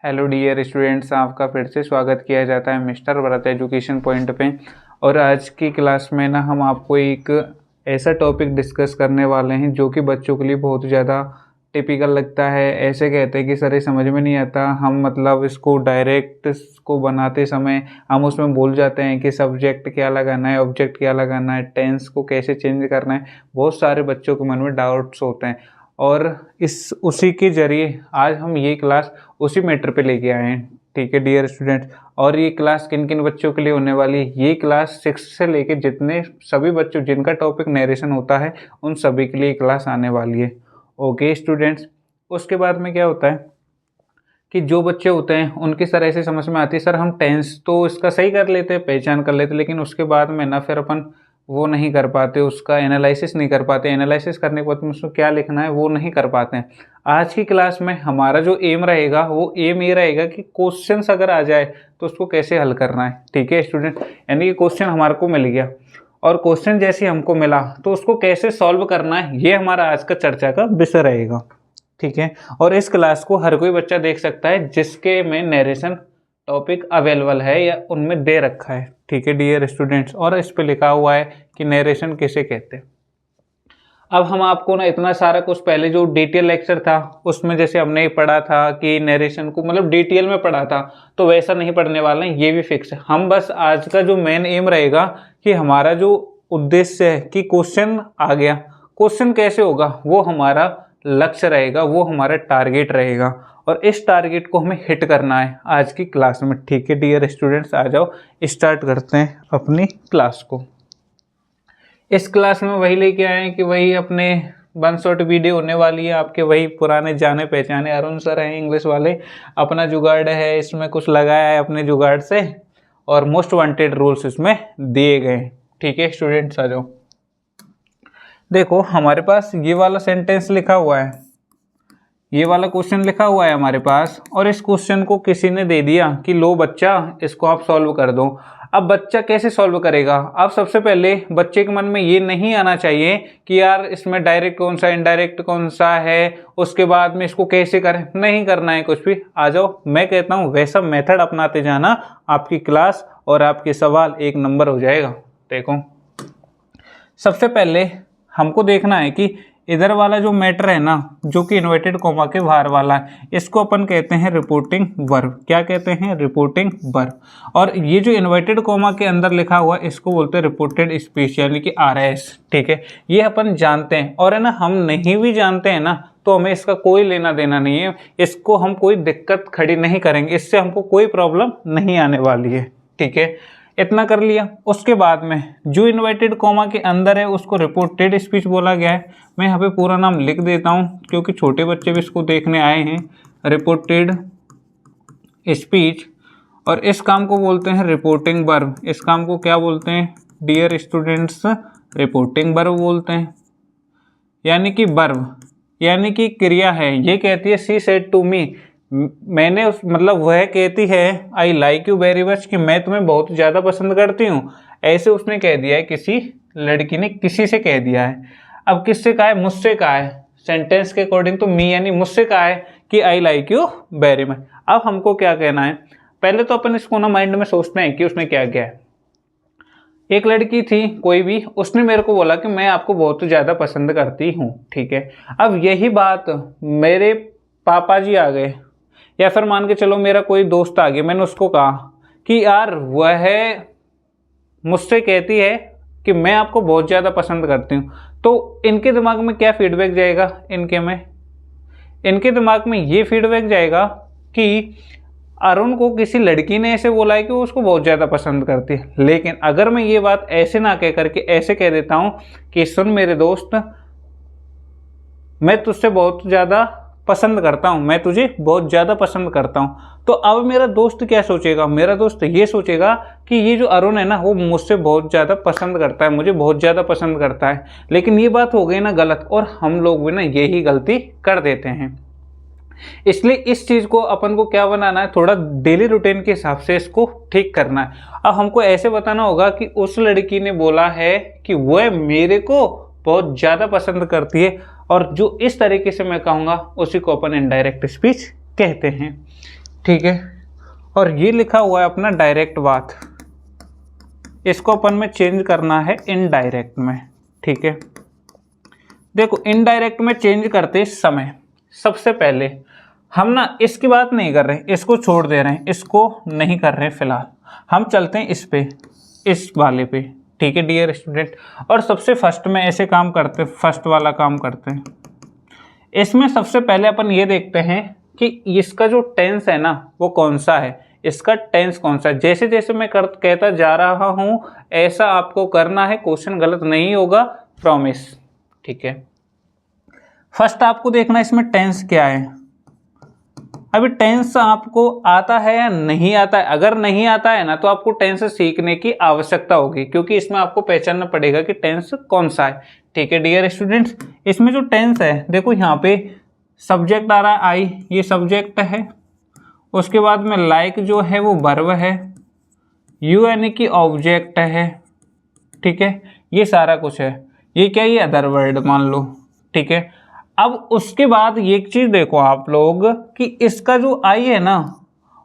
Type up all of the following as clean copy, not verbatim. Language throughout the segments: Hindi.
हेलो डियर स्टूडेंट्स, आपका फिर से स्वागत किया जाता है मिस्टर भरत एजुकेशन पॉइंट पे। और आज की क्लास में ना हम आपको एक ऐसा टॉपिक डिस्कस करने वाले हैं जो कि बच्चों के लिए बहुत ज़्यादा टिपिकल लगता है। ऐसे कहते हैं कि सर ये समझ में नहीं आता, हम मतलब इसको डायरेक्ट को बनाते समय हम उसमें भूल जाते हैं कि सब्जेक्ट क्या लगाना है, ऑब्जेक्ट क्या लगाना है, टेंस को कैसे चेंज करना है। बहुत सारे बच्चों के मन में डाउट्स होते हैं और उसी के जरिए आज हम ये क्लास उसी मैटर पे लेके आए हैं। ठीक है डियर स्टूडेंट्स, और ये क्लास किन किन बच्चों के लिए होने वाली है? ये क्लास 6 से लेके जितने सभी बच्चों जिनका टॉपिक नरेशन होता है उन सभी के लिए क्लास आने वाली है। ओके स्टूडेंट्स, उसके बाद में क्या होता है कि जो बच्चे होते हैं उनकी सर ऐसे समझ में आती है, सर हम टेंस तो इसका सही कर लेते हैं, पहचान कर लेते, लेकिन उसके बाद में ना फिर अपन वो नहीं कर पाते, उसका एनालिसिस नहीं कर पाते। एनालिसिस करने के बाद में उसको क्या लिखना है वो नहीं कर पाते हैं। आज की क्लास में हमारा जो एम रहेगा वो एम ये रहेगा कि क्वेश्चंस अगर आ जाए तो उसको कैसे हल करना है। ठीक है स्टूडेंट, यानी कि क्वेश्चन हमारे को मिल गया और क्वेश्चन जैसे हमको मिला तो उसको कैसे सॉल्व करना है, ये हमारा आज का चर्चा का विषय रहेगा। ठीक है, और इस क्लास को हर कोई बच्चा देख सकता है जिसके में नरेशन टॉपिक अवेलेबल है या उनमें दे रखा है। ठीक है डियर स्टूडेंट्स, और इस पे लिखा हुआ है कि नरेशन किसे कहते हैं। अब हम आपको ना इतना सारा कुछ पहले जो डिटेल लेक्चर था उसमें जैसे हमने पढ़ा था कि नरेशन को मतलब डिटेल में पढ़ा था, तो वैसा नहीं पढ़ने वाले हैं, ये भी फिक्स है। हम बस आज का जो मेन एम रहेगा कि हमारा जो उद्देश्य है कि क्वेश्चन आ गया, क्वेश्चन कैसे होगा वो हमारा लक्ष्य रहेगा, वो हमारा टारगेट रहेगा और इस टारगेट को हमें हिट करना है आज की क्लास में। ठीक है डियर स्टूडेंट्स, आ जाओ स्टार्ट करते हैं अपनी क्लास को। इस क्लास में वही लेके आए हैं कि वही अपने 1 शॉट वीडियो होने वाली है, आपके वही पुराने जाने पहचाने अरुण सर हैं इंग्लिश वाले। अपना जुगाड़ है, इसमें कुछ लगाया है अपने जुगाड़ से और मोस्ट वांटेड रूल्स इसमें दिए गए हैं। ठीक है स्टूडेंट्स, आ जाओ। देखो हमारे पास ये वाला सेंटेंस लिखा हुआ है, ये वाला क्वेश्चन लिखा हुआ है हमारे पास, और इस क्वेश्चन को किसी ने दे दिया कि लो बच्चा इसको आप सॉल्व कर दो। अब बच्चा कैसे सॉल्व करेगा? अब सबसे पहले बच्चे के मन में ये नहीं आना चाहिए कि यार इसमें डायरेक्ट कौन सा इनडायरेक्ट कौन सा है, उसके बाद में इसको कैसे करें, नहीं करना है कुछ भी। आ जाओ, मैं कहता हूँ वैसा मेथड अपनाते जाना, आपकी क्लास और आपके सवाल 1 नंबर हो जाएगा। देखो सबसे पहले हमको देखना है कि इधर वाला जो मैटर है ना, जो कि इन्वर्टेड कोमा के बाहर वाला है, इसको अपन कहते हैं रिपोर्टिंग वर्ब। क्या कहते हैं? Reporting verb. और ये जो इन्वर्टेड कोमा के अंदर लिखा हुआ है इसको बोलते हैं रिपोर्टेड स्पीच, यानी कि RS। ठीक है, ये अपन जानते हैं, और है ना हम नहीं भी जानते हैं ना तो हमें इसका कोई लेना देना नहीं है, इसको हम कोई दिक्कत खड़ी नहीं करेंगे, इससे हमको कोई प्रॉब्लम नहीं आने वाली है। ठीक है, इतना कर लिया। उसके बाद में जो इन्वर्टेड कोमा के अंदर है उसको रिपोर्टेड स्पीच बोला गया है। मैं यहाँ पे पूरा नाम लिख देता हूँ क्योंकि छोटे बच्चे भी इसको देखने आए हैं। रिपोर्टेड स्पीच, और इस काम को बोलते हैं रिपोर्टिंग वर्ब। इस काम को क्या बोलते हैं डियर स्टूडेंट्स? रिपोर्टिंग वर्ब बोलते हैं, यानी कि वर्ब यानी कि क्रिया है। ये कहती है सी सेड टू मी, मैंने उस मतलब वह कहती है I like you very much, कि मैं तुम्हें बहुत ज़्यादा पसंद करती हूँ। ऐसे उसने कह दिया है, किसी लड़की ने किसी से कह दिया है। अब किससे कहा है? मुझसे कहा है। सेंटेंस के अकॉर्डिंग तो मी यानी मुझसे कहा है कि I like you very much. अब हमको क्या कहना है? पहले तो अपन इसको ना माइंड में सोचते हैं कि उसने क्या किया है। एक लड़की थी कोई भी, उसने मेरे को बोला कि मैं आपको बहुत ज़्यादा पसंद करती हूँ। ठीक है, अब यही बात मेरे पापा जी आ गए या फिर मान के चलो मेरा कोई दोस्त आ गया, मैंने उसको कहा कि यार वह मुझसे कहती है कि मैं आपको बहुत ज़्यादा पसंद करती हूँ, तो इनके दिमाग में क्या फीडबैक जाएगा? इनके दिमाग में ये फीडबैक जाएगा कि अरुण को किसी लड़की ने ऐसे बोला है कि वो उसको बहुत ज़्यादा पसंद करती है। लेकिन अगर मैं ये बात ऐसे ना कह करके ऐसे कह देता हूँ कि सुन मेरे दोस्त, मैं तुझसे बहुत ज़्यादा पसंद करता हूँ, मैं तुझे बहुत ज़्यादा पसंद करता हूँ, तो अब मेरा दोस्त क्या सोचेगा? मेरा दोस्त ये सोचेगा कि ये जो अरुण है ना वो मुझसे बहुत ज़्यादा पसंद करता है, मुझे बहुत ज़्यादा पसंद करता है। लेकिन ये बात हो गई ना गलत, और हम लोग भी ना यही गलती कर देते हैं। इसलिए इस चीज़ को अपन को क्या बनाना है, थोड़ा डेली रूटीन के हिसाब से इसको ठीक करना है। अब हमको ऐसे बताना होगा कि उस लड़की ने बोला है कि वह मेरे को बहुत ज़्यादा पसंद करती है, और जो इस तरीके से मैं कहूँगा उसी को अपन इनडायरेक्ट स्पीच कहते हैं। ठीक है। और ये लिखा हुआ है अपना डायरेक्ट बात, इसको अपन में चेंज करना है इनडायरेक्ट में। ठीक है, देखो इनडायरेक्ट में चेंज करते समय सबसे पहले हम ना इसकी बात नहीं कर रहे, इसको छोड़ दे रहे हैं, इसको नहीं कर रहे फिलहाल, हम चलते हैं इस पे, इस वाले पे। ठीक है डियर स्टूडेंट, और सबसे फर्स्ट में ऐसे काम करते, फर्स्ट वाला काम करते हैं। इसमें सबसे पहले अपन ये देखते हैं कि इसका जो टेंस है ना वो कौन सा है, इसका टेंस कौन सा है। जैसे जैसे मैं कहता जा रहा हूँ ऐसा आपको करना है, क्वेश्चन गलत नहीं होगा, प्रॉमिस। ठीक है, फर्स्ट आपको देखना इसमें टेंस क्या है। अभी टेंस आपको आता है या नहीं आता है, अगर नहीं आता है ना तो आपको टेंस सीखने की आवश्यकता होगी, क्योंकि इसमें आपको पहचानना पड़ेगा कि टेंस कौन सा है। ठीक है डियर स्टूडेंट्स, इसमें जो टेंस है देखो यहाँ पे सब्जेक्ट आ रहा है आई, ये सब्जेक्ट है, उसके बाद में लाइक जो है वो वर्ब है, यू यानी कि ऑब्जेक्ट है। ठीक है, ये सारा कुछ है, ये क्या, ये अदर वर्ड मान लो। ठीक है, अब उसके बाद एक चीज देखो आप लोग कि इसका जो आई है ना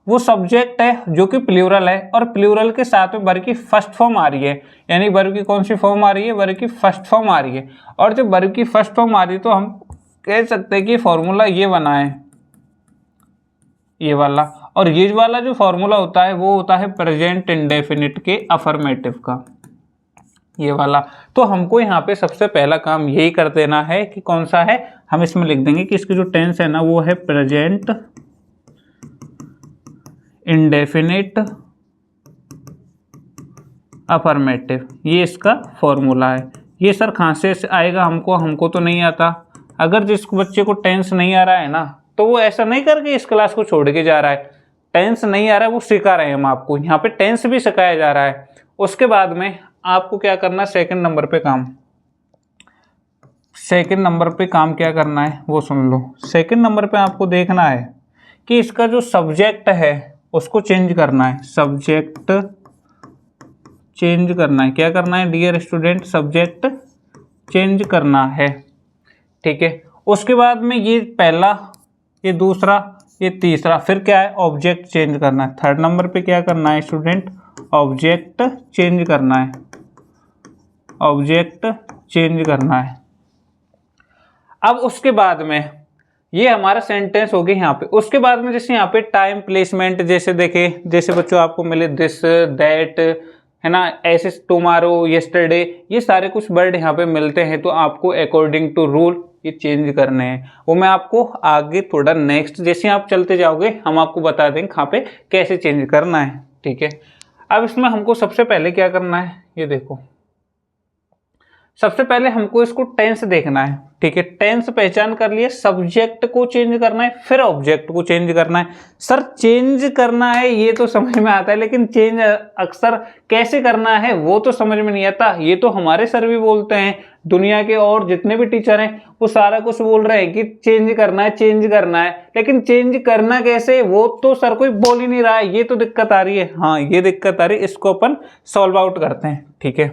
वो सब्जेक्ट है जो कि प्लूरल है, और प्लूरल के साथ में वर्ब की फर्स्ट फॉर्म आ रही है, यानी वर्ब की कौन सी फॉर्म आ रही है, वर्ब की फर्स्ट फॉर्म आ रही है। और जब वर्ब की फर्स्ट फॉर्म आ रही है तो हम कह सकते हैं कि फॉर्मूला ये बना है, ये वाला, और ये वाला जो फॉर्मूला होता है वो होता है प्रेजेंट इंडेफिनिट के अफर्मेटिव का, ये वाला। तो हमको यहाँ पे सबसे पहला काम यही कर देना है कि कौन सा है, हम इसमें लिख देंगे कि इसकी जो टेंस है ना वो है प्रेजेंट इंडेफिनिट अफर्मेटिव, ये इसका फॉर्मूला है। ये सर कहाँ से आएगा, हमको तो नहीं आता। अगर जिस बच्चे को टेंस नहीं आ रहा है ना तो वो ऐसा नहीं करके इस क्लास को छोड़ के जा रहा है, टेंस नहीं आ रहा है वो सिखा रहे हैं हम आपको, यहाँ पे टेंस भी सिखाया जा रहा है। उसके बाद में आपको क्या करना है, सेकंड नंबर पे काम, सेकंड नंबर पे काम क्या करना है वो सुन लो। सेकंड नंबर पे आपको देखना है कि इसका जो सब्जेक्ट है उसको चेंज करना है, सब्जेक्ट चेंज करना है। क्या करना है डियर स्टूडेंट, सब्जेक्ट चेंज करना है। ठीक है, उसके बाद में ये पहला, ये दूसरा, ये तीसरा, फिर क्या है ऑब्जेक्ट चेंज करना है। थर्ड नंबर पे क्या करना है स्टूडेंट, ऑब्जेक्ट चेंज करना है, ऑब्जेक्ट चेंज करना है। अब उसके बाद में ये हमारा सेंटेंस हो गया यहाँ पे। उसके बाद में जैसे यहाँ पे टाइम प्लेसमेंट, जैसे देखे, जैसे बच्चों आपको मिले दिस दैट, है ना, ऐसे टुमारो, यस्टरडे, ये सारे कुछ वर्ड यहाँ पे मिलते हैं, तो आपको अकॉर्डिंग टू रूल ये चेंज करने हैं। वो मैं आपको आगे थोड़ा नेक्स्ट जैसे आप चलते जाओगे हम आपको बता देंगे कहाँ पे कैसे चेंज करना है। ठीक है, अब इसमें हमको सबसे पहले क्या करना है, ये देखो सबसे पहले हमको इसको टेंस देखना है। ठीक है, टेंस पहचान कर लिए, सब्जेक्ट को चेंज करना है, फिर ऑब्जेक्ट को चेंज करना है। सर चेंज करना है ये तो समझ में आता है, लेकिन चेंज अक्सर कैसे करना है वो तो समझ में नहीं आता। ये तो हमारे सर भी बोलते हैं, दुनिया के और जितने भी टीचर हैं वो सारा कुछ बोल रहे हैं कि चेंज करना है, चेंज करना है, लेकिन चेंज करना कैसे वो तो सर कोई बोल ही नहीं रहा है। ये तो दिक्कत आ रही है, हाँ ये दिक्कत आ रही है, इसको अपन सॉल्व आउट करते हैं। ठीक है,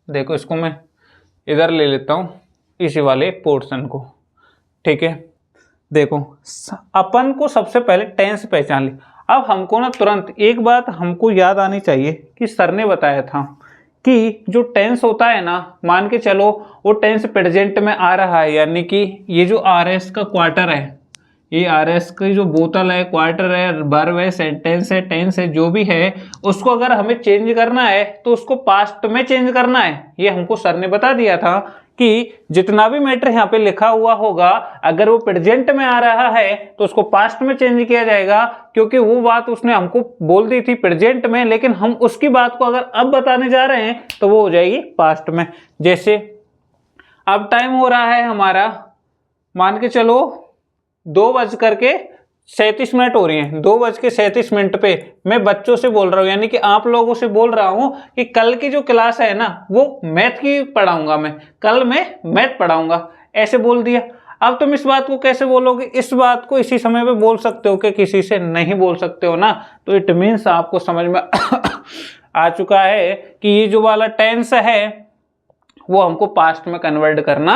देखो इसको मैं इधर ले लेता हूँ, इसी वाले पोर्शन को। ठीक है, देखो अपन को सबसे पहले टेंस पहचान ली। अब हमको ना तुरंत एक बात हमको याद आनी चाहिए कि सर ने बताया था कि जो टेंस होता है ना, मान के चलो वो टेंस प्रेजेंट में आ रहा है, यानी कि ये जो आर एस का क्वार्टर है, ये आर एस की जो बोतल है, क्वार्टर है, वर्ब है, सेंटेंस है, टेंस है, जो भी है उसको अगर हमें चेंज करना है तो उसको पास्ट में चेंज करना है। ये हमको सर ने बता दिया था कि जितना भी मैटर यहाँ पे लिखा हुआ होगा अगर वो प्रेजेंट में आ रहा है तो उसको पास्ट में चेंज किया जाएगा, क्योंकि वो बात उसने हमको बोल दी थी प्रेजेंट में, लेकिन हम उसकी बात को अगर अब बताने जा रहे हैं तो वो हो जाएगी पास्ट में। जैसे अब टाइम हो रहा है हमारा, मान के चलो 2:37 हो रही हैं, 2:37 पे मैं बच्चों से बोल रहा हूँ, यानी कि आप लोगों से बोल रहा हूँ कि कल की जो क्लास है ना वो मैथ की पढ़ाऊंगा, मैं कल मैं मैथ पढ़ाऊंगा, ऐसे बोल दिया। अब तुम इस बात को कैसे बोलोगे, इस बात को इसी समय पे बोल सकते हो कि किसी से नहीं बोल सकते हो ना, तो इट मीन्स आपको समझ में आ चुका है कि ये जो वाला टेंस है वो हमको पास्ट में कन्वर्ट करना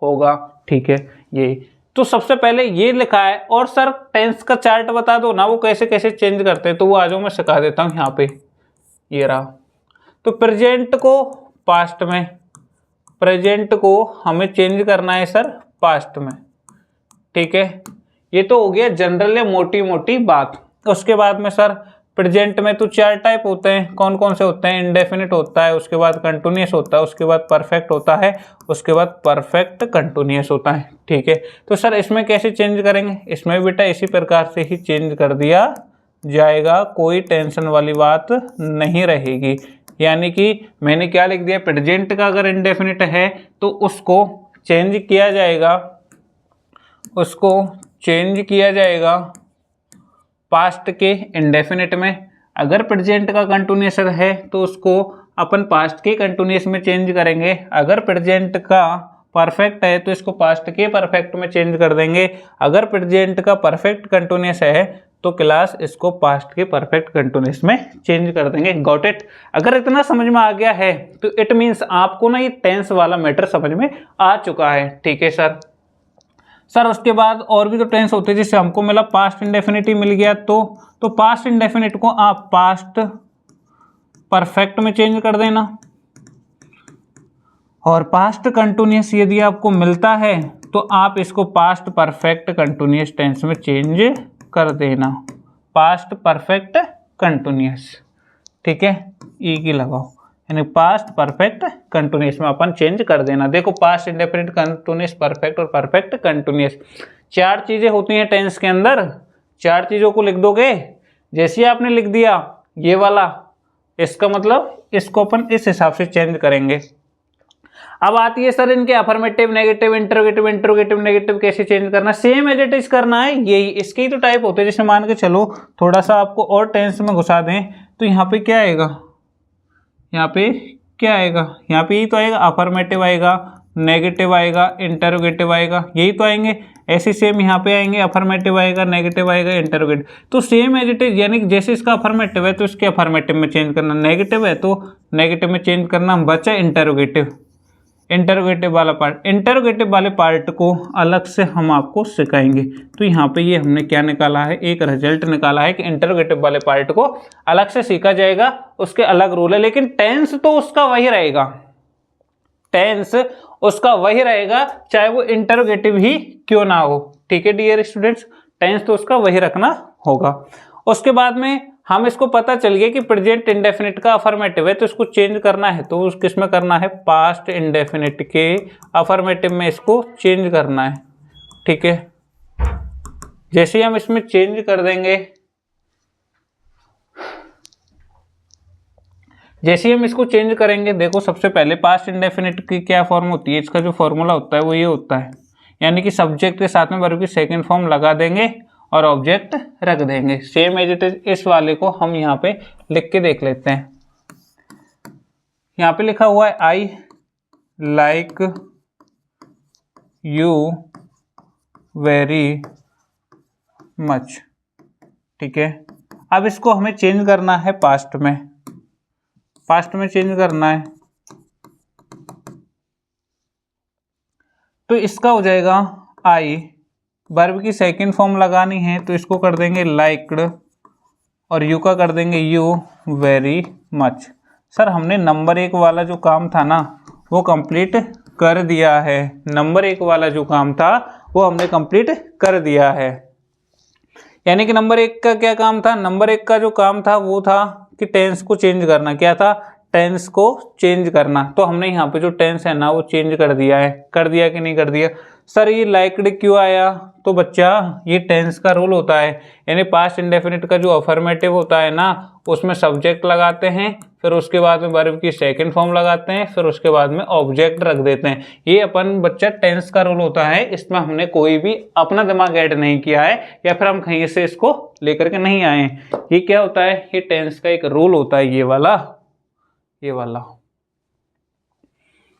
होगा। ठीक है, ये तो सबसे पहले ये लिखा है, और सर टेंस का चार्ट बता दो ना, वो कैसे कैसे चेंज करते हैं, तो वो आ जाओ मैं सिखा देता हूँ। यहाँ पे ये रहा। तो प्रेजेंट को पास्ट में, प्रेजेंट को हमें चेंज करना है सर पास्ट में, ठीक है। ये तो हो गया जनरल या मोटी मोटी बात। उसके बाद में सर प्रेजेंट में तो 4 टाइप होते हैं, कौन कौन से होते हैं? इंडेफिनिट होता है, उसके बाद कंटिन्यूअस होता है, उसके बाद परफेक्ट होता है, उसके बाद परफेक्ट कंटिन्यूअस होता है, ठीक है। तो सर इसमें कैसे चेंज करेंगे? इसमें बेटा इसी प्रकार से ही चेंज कर दिया जाएगा, कोई टेंशन वाली बात नहीं रहेगी। यानी कि मैंने क्या लिख दिया, प्रेजेंट का अगर इंडेफिनिट है तो उसको चेंज किया जाएगा, उसको चेंज किया जाएगा पास्ट के इंडेफिनिट में। अगर प्रेजेंट का कंटिन्यूअस है तो उसको अपन पास्ट के कंटिन्यूअस में चेंज करेंगे। अगर प्रेजेंट का परफेक्ट है तो इसको पास्ट के परफेक्ट में चेंज कर देंगे। अगर प्रेजेंट का परफेक्ट कंटिन्यूअस है तो क्लास इसको पास्ट के परफेक्ट कंटिन्यूअस में चेंज कर देंगे। Got it? अगर इतना समझ में आ गया है तो इट मीन्स आपको ना ये टेंस वाला मैटर समझ में आ चुका है, ठीक है सर। सर उसके बाद और भी तो टेंस होते हैं, जिससे हमको मिला पास्ट इंडेफिनिट मिल गया, तो पास्ट इंडेफिनिट को आप पास्ट परफेक्ट में चेंज कर देना। और पास्ट कंटिन्यूअस यदि आपको मिलता है तो आप इसको पास्ट परफेक्ट कंटिन्यूअस टेंस में चेंज कर देना, पास्ट परफेक्ट कंटिन्यूअस, ठीक है। ई की लगाओ, यानी पास्ट परफेक्ट कंटिन्यूअस में अपन चेंज कर देना। देखो पास्ट इंडेफिनिट, कंटिन्यूअस, परफेक्ट और परफेक्ट कंटिन्यूअस, 4 चीजें होती हैं टेंस के अंदर। 4 चीजों को लिख दोगे, जैसे ही आपने लिख दिया ये वाला, इसका मतलब इसको अपन इस हिसाब से चेंज करेंगे। अब आती है सर इनके affirmative, negative, interrogative, interrogative negative कैसे चेंज करना? सेम एज इट इज करना है, यही इसके ही तो टाइप होते हैं। जैसे मान के चलो थोड़ा सा आपको और टेंस में घुसा दें तो यहाँ पे क्या आएगा, यहाँ पे क्या आएगा, यहाँ पे यही तो आएगा, अफर्मेटिव आएगा, नेगेटिव आएगा, इंटरोगेटिव आएगा, यही तो आएंगे। ऐसे सेम यहाँ पे आएंगे, अफर्मेटिव आएगा, नेगेटिव आएगा, इंटरोगेटिव। तो सेम एज इट इज, यानी जैसे इसका अफर्मेटिव है तो इसके अफर्मेटिव में चेंज करना, नेगेटिव है तो नेगेटिव में चेंज करना। बचा इंटरोगेटिव, इंटरोगेटिव वाला पार्ट। इंटरोगेटिव वाले पार्ट को अलग से हम आपको सिखाएंगे। तो यहाँ पे ये हमने क्या निकाला है, एक रिजल्ट निकाला है कि इंटरोगेटिव वाले पार्ट को अलग से सीखा जाएगा, उसके अलग रूल है। लेकिन टेंस तो उसका वही रहेगा, टेंस उसका वही रहेगा, चाहे वो इंटरोगेटिव ही क्यों ना हो, ठीक है डियर स्टूडेंट्स। टेंस तो उसका वही रखना होगा। उसके बाद में हम इसको पता चल गया कि प्रेजेंट इंडेफिनिट का अफर्मेटिव है तो इसको चेंज करना है, तो किस में करना है? पास्ट इंडेफिनिट के अफर्मेटिव में इसको चेंज करना है, ठीक है। जैसे ही हम इसमें चेंज कर देंगे, जैसे ही हम इसको चेंज करेंगे, देखो सबसे पहले पास्ट इंडेफिनिट की क्या फॉर्म होती है, इसका जो फॉर्मूला होता है वो ये होता है, यानी कि सब्जेक्ट के साथ में वर्ब की सेकंड फॉर्म लगा देंगे और ऑब्जेक्ट रख देंगे। सेम एज इट इज इस वाले को हम यहाँ पे लिख के देख लेते हैं। यहाँ पे लिखा हुआ है I like you very much, ठीक है। अब इसको हमें चेंज करना है पास्ट में, पास्ट में चेंज करना है। तो इसका हो जाएगा आई, वर्ब की सेकंड फॉर्म लगानी है तो इसको कर देंगे लाइक्ड, और यू का कर देंगे यू वेरी मच। सर हमने नंबर 1 वाला जो काम था ना वो कंप्लीट कर दिया है, नंबर 1 वाला जो काम था वो हमने कंप्लीट कर दिया है। यानी कि नंबर 1 का क्या काम था? नंबर 1 का जो काम था वो था कि टेंस को चेंज करना। क्या था? टेंस को चेंज करना। तो हमने यहाँ पे जो टेंस है ना वो चेंज कर दिया है। कर दिया कि नहीं कर दिया? सर ये लाइक्ड क्यों आया? तो बच्चा ये टेंस का रूल होता है, यानी पास्ट इंडेफिनिट का जो अफर्मेटिव होता है ना उसमें सब्जेक्ट लगाते हैं, फिर उसके बाद में वर्ब की सेकंड फॉर्म लगाते हैं, फिर उसके बाद में ऑब्जेक्ट रख देते हैं। ये अपन बच्चा टेंस का रूल होता है, इसमें हमने कोई भी अपना दिमाग ऐड नहीं किया है या फिर हम कहीं से इसको लेकर के नहीं आए। ये क्या होता है? ये टेंस का एक रूल होता है,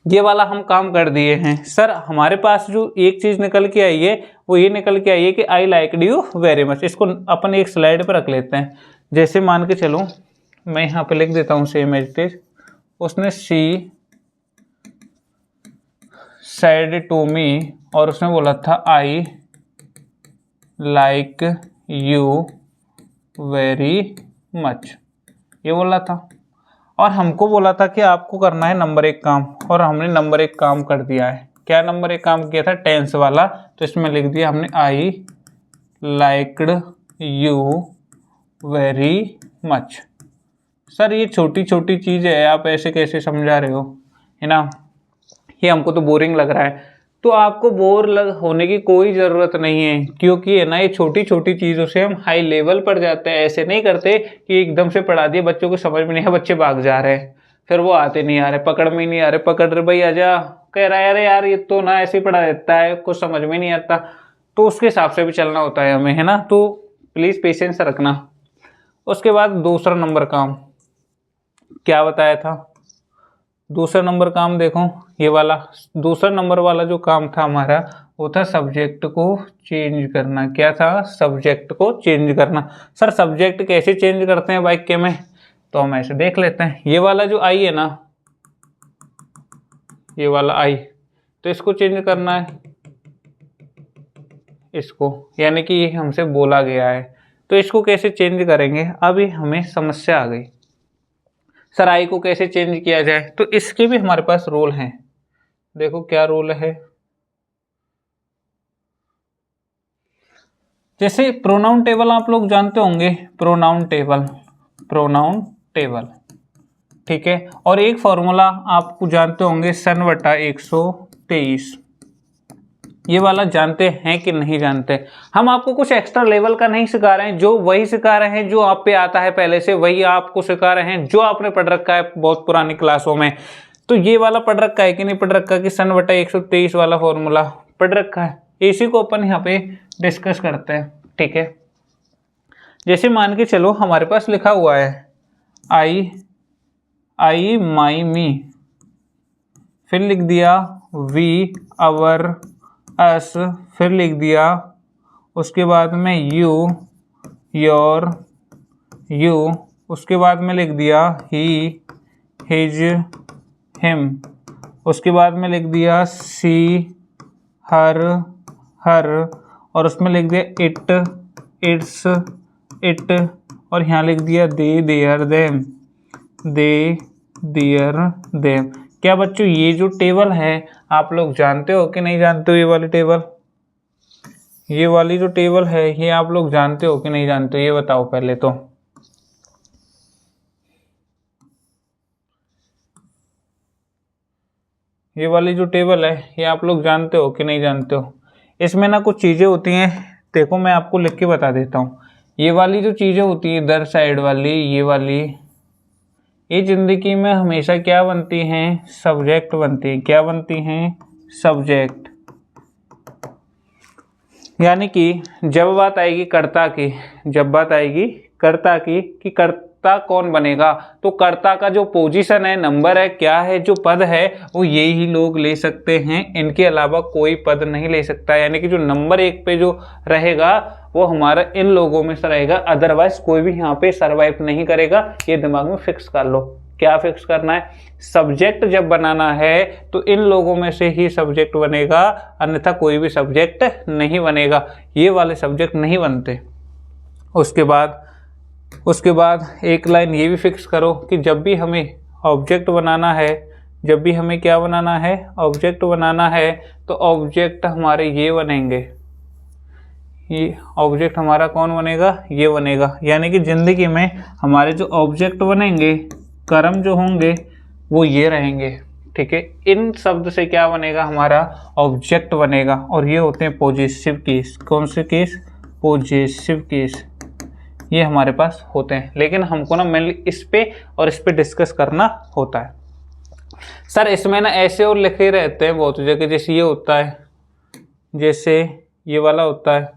ये वाला हम काम कर दिए हैं। सर हमारे पास जो एक चीज निकल के आई है वो ये निकल के आई है कि I liked you very much. इसको अपन एक स्लाइड पर रख लेते हैं। जैसे मान के चलो मैं यहाँ पे लिख देता हूँ सेम एज इट इज, उसने सी सेड टू मी और उसने बोला था I like you very much, ये बोला था। और हमको बोला था कि आपको करना है नंबर 1 काम, और हमने नंबर 1 काम कर दिया है। क्या नंबर 1 काम किया था? टेंस वाला। तो इसमें लिख दिया हमने I liked you very much. Sir ये छोटी छोटी चीज़ है, आप ऐसे कैसे समझा रहे हो, है ना, ये हमको तो बोरिंग लग रहा है। तो आपको होने की कोई ज़रूरत नहीं है, क्योंकि है ना ये छोटी छोटी चीज़ों से हम हाई लेवल पर जाते हैं। ऐसे नहीं करते कि एकदम से पढ़ा दिए, बच्चों को समझ में नहीं है, बच्चे भाग जा रहे हैं, फिर वो आते नहीं आ रहे, पकड़ में नहीं आ रहे, पकड़ रहे भाई आजा, कह रहा है अरे यार ये तो ना ऐसे ही पढ़ा देता है, कुछ समझ में नहीं आता। तो उसके हिसाब से भी चलना होता है हमें, है ना। तो प्लीज़ पेशेंस रखना। उसके बाद दूसरा नंबर काम क्या बताया था? दूसरा नंबर काम देखो, ये वाला दूसरा नंबर वाला जो काम था हमारा, वो था सब्जेक्ट को चेंज करना। क्या था? सब्जेक्ट को चेंज करना। सर सब्जेक्ट कैसे चेंज करते हैं वाक्य में? तो हम ऐसे देख लेते हैं। ये वाला जो आई है ना, ये वाला आई, तो इसको चेंज करना है, इसको, यानी कि ये हमसे बोला गया है। तो इसको कैसे चेंज करेंगे? अभी हमें समस्या आ गई। सर आई को कैसे चेंज किया जाए? तो इसके भी हमारे पास रूल हैं। देखो क्या रूल है। जैसे प्रोनाउन टेबल आप लोग जानते होंगे, प्रोनाउन टेबल, ठीक है। और एक फॉर्मूला आपको जानते होंगे, सन बटा 123। ये वाला जानते हैं कि नहीं जानते? हम आपको कुछ एक्स्ट्रा लेवल का नहीं सिखा रहे हैं, जो वही सिखा रहे हैं जो आप पे आता है पहले से, वही आपको सिखा रहे हैं जो आपने पढ़ रखा है बहुत पुरानी क्लासों में। तो ये वाला पढ़ रखा है कि नहीं पढ़ रखा, कि सन बटा 123 वाला फॉर्मूला पढ़ रखा है? इसी को अपन यहाँ पे डिस्कस करते हैं, ठीक है। जैसे मान के चलो हमारे पास लिखा हुआ है आई माई मी, फिर लिख दिया वी अवर अस, फिर लिख दिया उसके बाद में यू योर यू, उसके बाद में लिख दिया ही हिज हिम, उसके बाद में लिख दिया सी हर हर, और उसमें लिख दिया इट इट्स इट, और यहाँ लिख दिया दे देयर देम देम। क्या बच्चों ये जो टेबल है आप लोग जानते हो कि नहीं जानते हो? ये वाली टेबल, ये वाली जो टेबल है ये आप लोग जानते हो कि नहीं जानते हो? ये बताओ पहले तो। ये वाली जो टेबल है ये आप लोग जानते हो कि नहीं जानते हो? इसमें ना कुछ चीज़ें होती हैं, देखो मैं आपको लिख के बता देता हूँ। ये वाली जो चीज़ें होती है इधर साइड वाली, ये वाली, ये जिंदगी में हमेशा क्या बनती हैं? सब्जेक्ट बनती हैं। क्या बनती हैं? सब्जेक्ट। यानी कि जब बात आएगी कर्ता की, जब बात आएगी कर्ता की कि कर्ता कौन बनेगा, तो कर्ता का जो पोजीशन है, नंबर है, क्या है, जो पद है, वो यही ही लोग ले सकते हैं, इनके अलावा कोई पद नहीं ले सकता। यानी कि जो नंबर 1 पे जो रहेगा वो हमारा इन लोगों में से रहेगा, अदरवाइज कोई भी यहाँ पे सरवाइव नहीं करेगा। ये दिमाग में फिक्स कर लो। क्या फिक्स करना है? सब्जेक्ट जब बनाना है तो इन लोगों में से ही सब्जेक्ट बनेगा, अन्यथा कोई भी सब्जेक्ट नहीं बनेगा। ये वाले सब्जेक्ट नहीं बनते। उसके बाद एक लाइन ये भी फिक्स करो कि जब भी हमें ऑब्जेक्ट बनाना है, जब भी हमें क्या बनाना है? ऑब्जेक्ट बनाना है, तो ऑब्जेक्ट हमारे ये बनेंगे। ये ऑब्जेक्ट हमारा कौन बनेगा? ये बनेगा। यानी कि जिंदगी में हमारे जो ऑब्जेक्ट बनेंगे, कर्म जो होंगे, वो ये रहेंगे, ठीक है। इन शब्द से क्या बनेगा? हमारा ऑब्जेक्ट बनेगा। और ये होते हैं पॉजिटिव केस। कौन से केस? Positive case. ये हमारे पास होते हैं, लेकिन हमको ना मेनली इस पे और इस पे डिस्कस करना होता है। सर इसमें ना ऐसे और लिखे रहते हैं बहुत जगह, जैसे ये होता है, जैसे ये वाला होता है,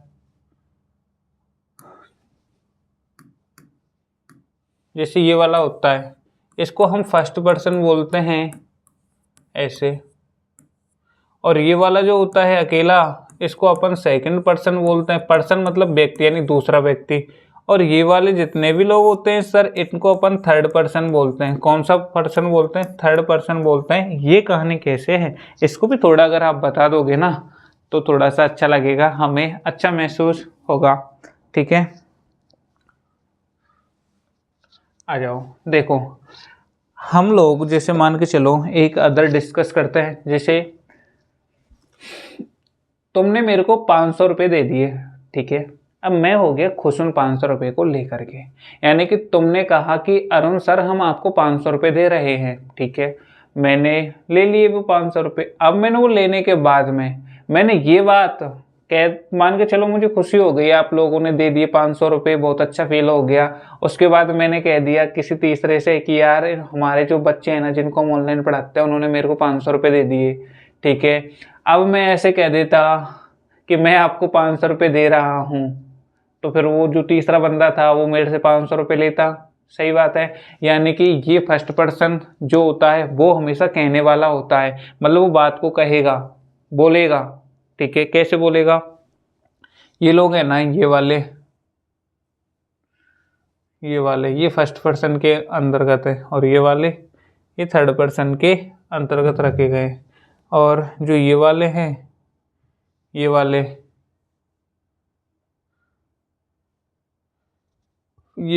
जैसे ये वाला होता है, इसको हम फर्स्ट पर्सन बोलते हैं ऐसे। और ये वाला जो होता है अकेला, इसको अपन सेकंड पर्सन बोलते हैं। पर्सन मतलब व्यक्ति, यानी दूसरा व्यक्ति। और ये वाले जितने भी लोग होते हैं सर, इनको अपन थर्ड पर्सन बोलते हैं। कौन सा पर्सन बोलते हैं? थर्ड पर्सन बोलते हैं। ये कहानी कैसे है, इसको भी थोड़ा अगर आप बता दोगे ना तो थोड़ा सा अच्छा लगेगा, हमें अच्छा महसूस होगा। ठीक है, आ जाओ। देखो हम लोग जैसे मान के चलो एक अदर डिस्कस करते हैं। जैसे तुमने मेरे को 500 रुपये दे दिए, ठीक है। अब मैं हो गया खुश उन 500 रुपये को लेकर के, यानी कि तुमने कहा कि अरुण सर हम आपको 500 रुपये दे रहे हैं, ठीक है। मैंने ले लिए वो 500 रुपये। अब मैंने वो लेने के बाद में मैंने ये बात कह, मान के चलो मुझे खुशी हो गई, आप लोगों ने दे दिए 500 रुपये, बहुत अच्छा फील हो गया। उसके बाद मैंने कह दिया किसी तीसरे से कि यार हमारे जो बच्चे हैं ना जिनको हम ऑनलाइन पढ़ाते हैं उन्होंने मेरे को 500 रुपये दे दिए, ठीक है। अब मैं ऐसे कह देता कि मैं आपको 500 रुपये दे रहा हूँ, तो फिर वो जो तीसरा बंदा था वो मेरे से 500 रुपये लेता। सही बात है। यानी कि ये फर्स्ट पर्सन जो होता है वो हमेशा कहने वाला होता है, मतलब वो बात को कहेगा, बोलेगा, ठीक है। कैसे बोलेगा? ये लोग हैं ना, ये वाले ये फर्स्ट पर्सन के अंतर्गत है, और ये वाले ये थर्ड पर्सन के अंतर्गत रखे गए। और जो ये वाले हैं, ये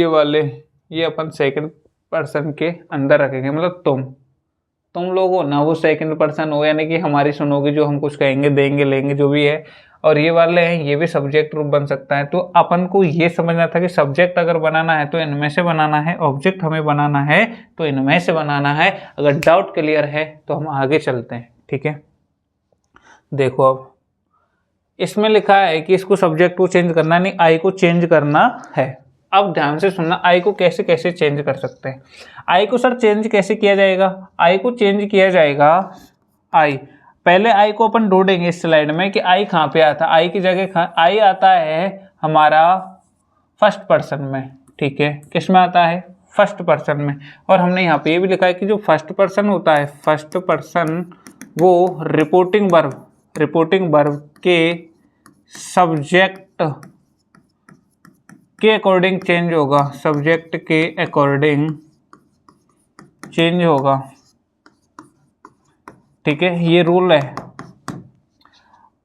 वाले ये अपन सेकंड पर्सन के अंदर रखेंगे। मतलब तुम लोग हो ना, वो सेकंड पर्सन हो, यानी कि हमारी सुनोगे, जो हम कुछ कहेंगे, देंगे, लेंगे, जो भी है। और ये वाले हैं, ये भी सब्जेक्ट रूप बन सकता है। तो अपन को ये समझना था कि सब्जेक्ट अगर बनाना है तो इनमें से बनाना है, ऑब्जेक्ट हमें बनाना है तो इनमें से बनाना है। अगर डाउट क्लियर है तो हम आगे चलते हैं, ठीक है। देखो अब इसमें लिखा है कि इसको सब्जेक्ट को चेंज करना नहीं, आई को चेंज करना है। अब ध्यान से सुनना, आई को कैसे कैसे चेंज कर सकते हैं। आई को सर चेंज कैसे किया जाएगा? आई को चेंज किया जाएगा, आई पहले आई को अपन ढूंढेंगे इस स्लाइड में कि आई कहाँ पे आता है। आई की जगह आई आता है हमारा फर्स्ट पर्सन में, ठीक है। किस में आता है? फर्स्ट पर्सन में। और हमने यहाँ पे ये भी लिखा है कि जो फर्स्ट पर्सन होता है, फर्स्ट पर्सन वो रिपोर्टिंग वर्ब के सब्जेक्ट के अकॉर्डिंग चेंज होगा, सब्जेक्ट के अकॉर्डिंग चेंज होगा, ठीक है। ये रूल है।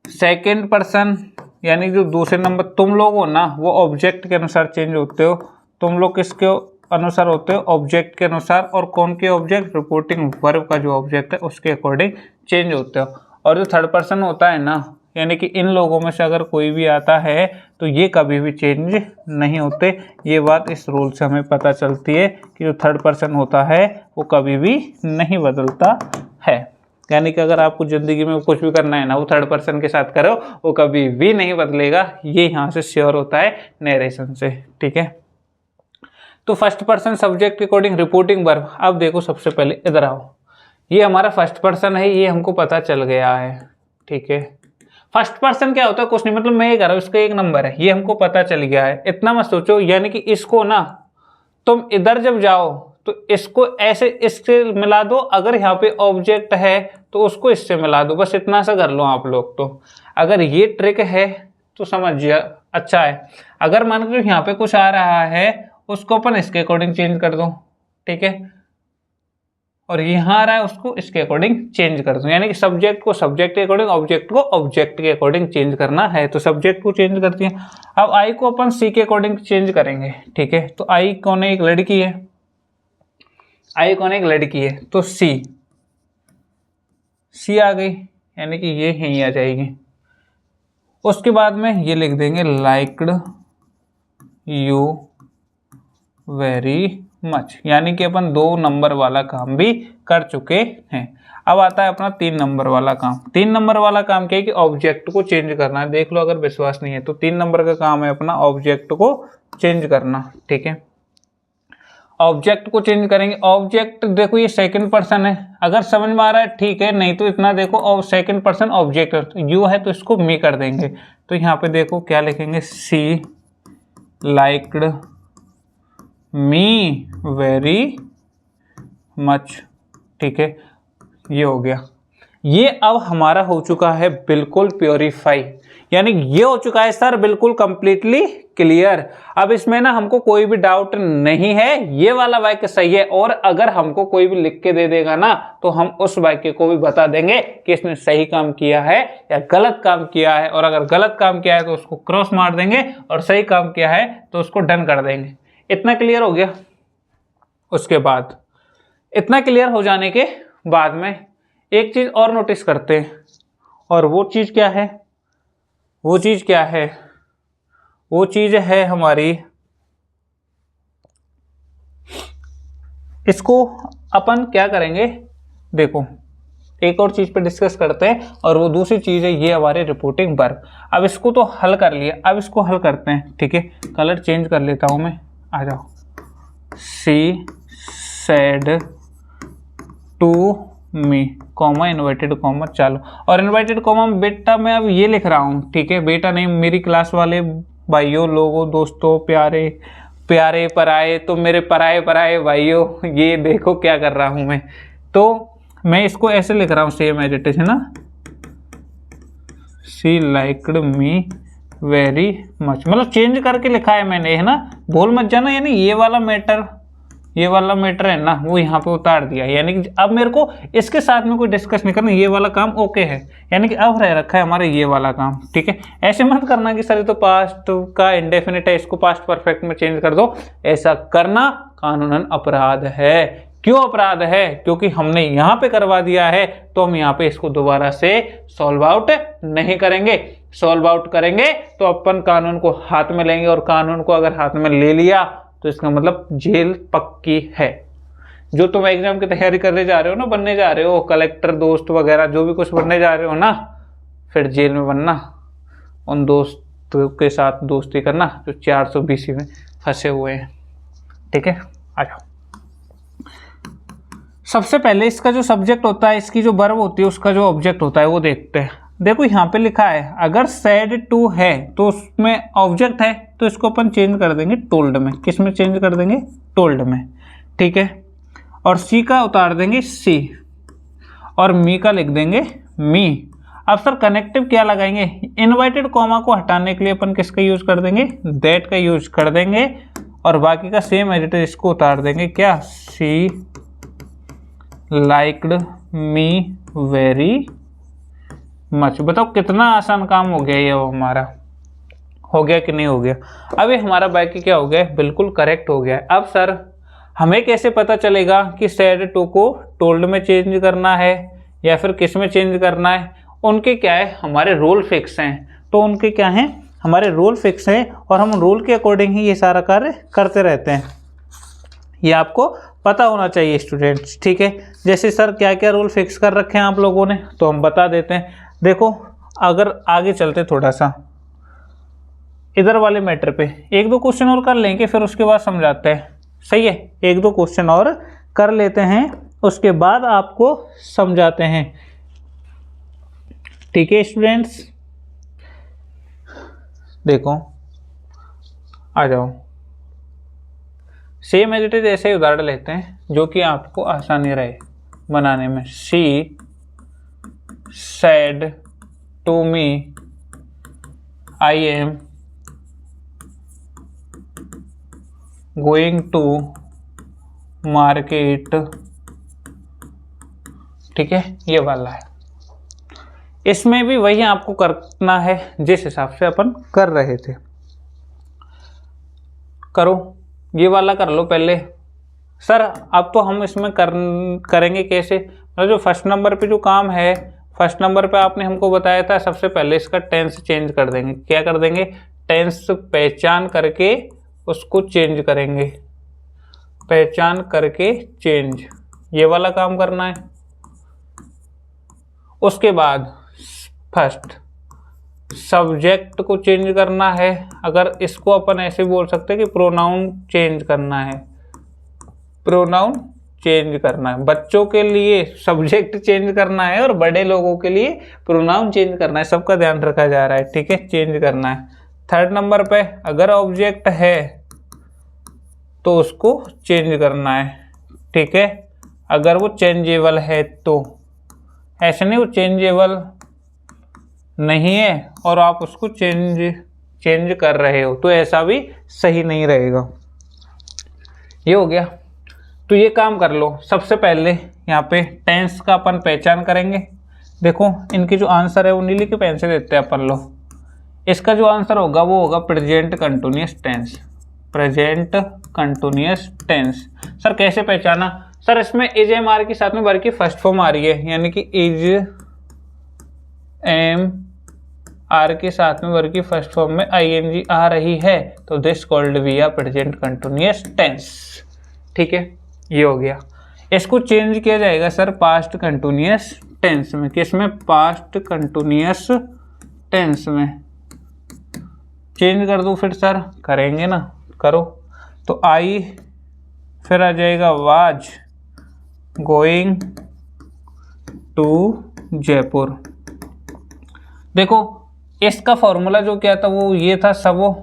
सेकंड पर्सन यानी जो दूसरे नंबर तुम लोग हो ना, वो ऑब्जेक्ट के अनुसार चेंज होते हो। तुम लोग किसके अनुसार होते हो? ऑब्जेक्ट के अनुसार। और कौन के ऑब्जेक्ट? रिपोर्टिंग वर्ब का जो ऑब्जेक्ट है उसके अकॉर्डिंग चेंज होते हो। और जो थर्ड पर्सन होता है ना, यानी कि इन लोगों में से अगर कोई भी आता है तो ये कभी भी चेंज नहीं होते। ये बात इस रूल से हमें पता चलती है कि जो थर्ड पर्सन होता है वो कभी भी नहीं बदलता है। यानी कि अगर आपको ज़िंदगी में कुछ भी करना है ना, वो थर्ड पर्सन के साथ करो, वो कभी भी नहीं बदलेगा। ये यहाँ से श्योर होता है नरेशन से, ठीक है। तो फर्स्ट पर्सन सब्जेक्ट के अकॉर्डिंग रिपोर्टिंग वर्ब। अब देखो सबसे पहले इधर आओ, ये हमारा फर्स्ट पर्सन है, ये हमको पता चल गया है, ठीक है। फर्स्ट पर्सन क्या होता है? कुछ नहीं, मतलब मैं ये कर रहा हूँ, इसका एक नंबर है, ये हमको पता चल गया है। इतना मत सोचो, यानी कि इसको ना तुम इधर जब जाओ तो इसको ऐसे इससे मिला दो, अगर यहाँ पे ऑब्जेक्ट है तो उसको इससे मिला दो, बस इतना सा कर लो आप लोग। तो अगर ये ट्रिक है तो समझिए अच्छा है। अगर मान लो यहाँ पे कुछ आ रहा है, उसको अपन इसके अकॉर्डिंग चेंज कर दो, ठीक है। और यहाँ आ रहा है, उसको इसके अकॉर्डिंग चेंज कर दो। यानी कि सब्जेक्ट को सब्जेक्ट के अकॉर्डिंग, ऑब्जेक्ट को ऑब्जेक्ट के अकॉर्डिंग चेंज करना है। तो सब्जेक्ट को चेंज करती है। अब आई को अपन सी के अकॉर्डिंग चेंज करेंगे, ठीक है। तो आई कौन है? एक लड़की है। आई कौन है? एक लड़की है। तो सी आ गई, यानी कि ये यहीं आ जाएगी। उसके बाद में ये लिख देंगे लाइक्ड यू वेरी मच, यानी कि अपन 2 नंबर वाला काम भी कर चुके हैं। अब आता है अपना 3 नंबर वाला काम। 3 नंबर वाला काम क्या है कि ऑब्जेक्ट को चेंज करना है। देख लो अगर विश्वास नहीं है तो 3 नंबर का काम है अपना ऑब्जेक्ट को चेंज करना, ठीक है। ऑब्जेक्ट को चेंज करेंगे। ऑब्जेक्ट देखो ये सेकंड पर्सन है, अगर समझ में आ रहा है ठीक है, नहीं तो इतना देखो। और सेकंड पर्सन ऑब्जेक्ट यू है तो इसको मी कर देंगे। तो यहाँ पे देखो क्या लिखेंगे, सी लाइक्ड मी वेरी मच, ठीक है। ये हो गया। ये अब हमारा हो चुका है बिल्कुल प्योरीफाई, यानी ये हो चुका है सर बिल्कुल कंप्लीटली क्लियर। अब इसमें ना हमको कोई भी डाउट नहीं है, ये वाला वाक्य सही है। और अगर हमको कोई भी लिख के दे देगा ना तो हम उस वाक्य को भी बता देंगे कि इसने सही काम किया है या गलत काम किया है। और अगर गलत काम किया है तो उसको क्रॉस मार देंगे और सही काम किया है तो उसको डन कर देंगे। इतना क्लियर हो गया। उसके बाद इतना क्लियर हो जाने के बाद में एक चीज और नोटिस करते हैं, और वो चीज क्या है? वो चीज क्या है? वो चीज है हमारी, इसको अपन क्या करेंगे, देखो एक और चीज पे डिस्कस करते हैं, और वो दूसरी चीज है ये हमारे रिपोर्टिंग वर्ब। अब इसको तो हल कर लिया, अब इसको हल करते हैं। ठीक है, कलर चेंज कर लेता हूं मैं, आ जाओ। She said to me comma inverted comma, चलो। और इन्वर्टेड कॉमा बेटा मैं अब ये लिख रहा हूँ, ठीक है बेटा नहीं, मेरी क्लास वाले भाइयों लोगों दोस्तों प्यारे प्यारे पराए, तो मेरे पराए पराए भाइयों ये देखो क्या कर रहा हूँ मैं। तो मैं इसको ऐसे लिख रहा हूँ सेम एज इट इज, है ना। She liked me very much, मतलब चेंज करके लिखा है मैंने, है ना, भूल मत जाना। यानी ये वाला मैटर है ना वो यहाँ पे उतार दिया, यानी कि अब मेरे को इसके साथ में कोई डिस्कस नहीं करना, ये वाला काम ओके है, यानी कि अब रह रखा है हमारा ये वाला काम। ठीक है, ऐसे मत करना कि सर ये तो पास्ट का इंडेफिनिट है, इसको पास्ट परफेक्ट में चेंज कर दो। ऐसा करना कानूनन अपराध है। क्यों अपराध है? क्योंकि हमने यहाँ पे करवा दिया है, तो हम यहाँ पे इसको दोबारा से सॉल्व आउट नहीं करेंगे। सॉल्व आउट करेंगे तो अपन कानून को हाथ में लेंगे, और कानून को अगर हाथ में ले लिया तो इसका मतलब जेल पक्की है। जो तुम एग्जाम की तैयारी करने जा रहे हो ना, बनने जा रहे हो कलेक्टर दोस्त वगैरह, जो भी कुछ बनने जा रहे हो ना, फिर जेल में बनना, उन दोस्तों के साथ दोस्ती करना जो 420 में फंसे हुए हैं। ठीक है, आ जाओ। सबसे पहले इसका जो सब्जेक्ट होता है, इसकी जो वर्ब होती है, उसका जो ऑब्जेक्ट होता है वो देखते हैं। देखो यहाँ पे लिखा है अगर सैड टू है तो उसमें ऑब्जेक्ट है, तो इसको अपन चेंज कर देंगे टोल्ड में। किस में चेंज कर देंगे? टोल्ड में। ठीक है, और सी का उतार देंगे सी, और मी का लिख देंगे मी। अब सर कनेक्टिव क्या लगाएंगे? इनवर्टेड कॉमा को हटाने के लिए अपन किसका यूज कर देंगे? दैट का यूज कर देंगे, और बाकी का सेम एज इट इज इसको उतार देंगे। क्या? सी लाइक्ड मी वेरी मच। बताओ कितना आसान काम हो गया ये हमारा, हो गया कि नहीं हो गया? अब ये हमारा वाक्य क्या हो गया? बिल्कुल करेक्ट हो गया। अब सर हमें कैसे पता चलेगा कि सैड टू को टोल्ड में चेंज करना है या फिर किस में चेंज करना है? उनके क्या है, हमारे रूल फिक्स हैं। तो उनके क्या हैं, हमारे रूल फिक्स हैं, और हम रूल के अकॉर्डिंग ही ये सारा कार्य करते रहते हैं। ये आपको पता होना चाहिए स्टूडेंट्स। ठीक है, जैसे सर क्या क्या रूल फिक्स कर रखे हैं आप लोगों ने, तो हम बता देते हैं। देखो अगर आगे चलते थोड़ा सा इधर वाले मैटर पे, एक दो क्वेश्चन और कर लेंगे, फिर उसके बाद समझाते हैं। सही है, एक दो क्वेश्चन और कर लेते हैं, उसके बाद आपको समझाते हैं। ठीक है स्टूडेंट्स, देखो आ जाओ। सेम एज इट इज ऐसे ही उदाहरण लेते हैं जो कि आपको आसानी रहे बनाने में। She said to me I am going to market। ठीक है, ये वाला है। इसमें भी वही आपको करना है जिस हिसाब से अपन कर रहे थे। करो, ये वाला कर लो पहले। सर अब तो हम इसमें करेंगे कैसे? मतलब जो फर्स्ट नंबर पे जो काम है, फर्स्ट नंबर पे आपने हमको बताया था सबसे पहले इसका टेंस चेंज कर देंगे। क्या कर देंगे? टेंस पहचान करके उसको चेंज करेंगे, पहचान करके चेंज, ये वाला काम करना है। उसके बाद फर्स्ट सब्जेक्ट को चेंज करना है। अगर इसको अपन ऐसे बोल सकते हैं कि प्रोनाउन चेंज करना है, प्रोनाउन चेंज करना है। बच्चों के लिए सब्जेक्ट चेंज करना है और बड़े लोगों के लिए प्रोनाउन चेंज करना है, सबका ध्यान रखा जा रहा है। ठीक है, चेंज करना है। थर्ड नंबर पे अगर ऑब्जेक्ट है तो उसको चेंज करना है। ठीक है, अगर वो चेंजेबल है तो ऐसे नहीं वो चेंजेबल नहीं है और आप उसको चेंज कर रहे हो, तो ऐसा भी सही नहीं रहेगा। ये हो गया। तो ये काम कर लो। सबसे पहले यहाँ पे टेंस का अपन पहचान करेंगे। देखो इनके जो आंसर है वो नीली के पेन से देते हैं अपन लोग। इसका जो आंसर होगा वो होगा present continuous tense. Present continuous tense. Sir कैसे पहचाना? सर इसमें इज एम आर के साथ में वर्ब की फर्स्ट फॉर्म आ रही है, यानी कि इज एम आर के साथ में वर्ब की फर्स्ट फॉर्म में आईएनजी आ रही है, तो this called be a present continuous tense. ठीक है, ये हो गया। इसको चेंज किया जाएगा सर पास्ट कंटिन्यूअस टेंस में। किसमें? पास्ट कंटिन्यूअस टेंस में। चेंज कर दूं फिर सर? करेंगे ना, करो। तो आई फिर आ जाएगा वाज गोइंग टू जयपुर। देखो इसका फॉर्मूला जो क्या था वो ये था सबो।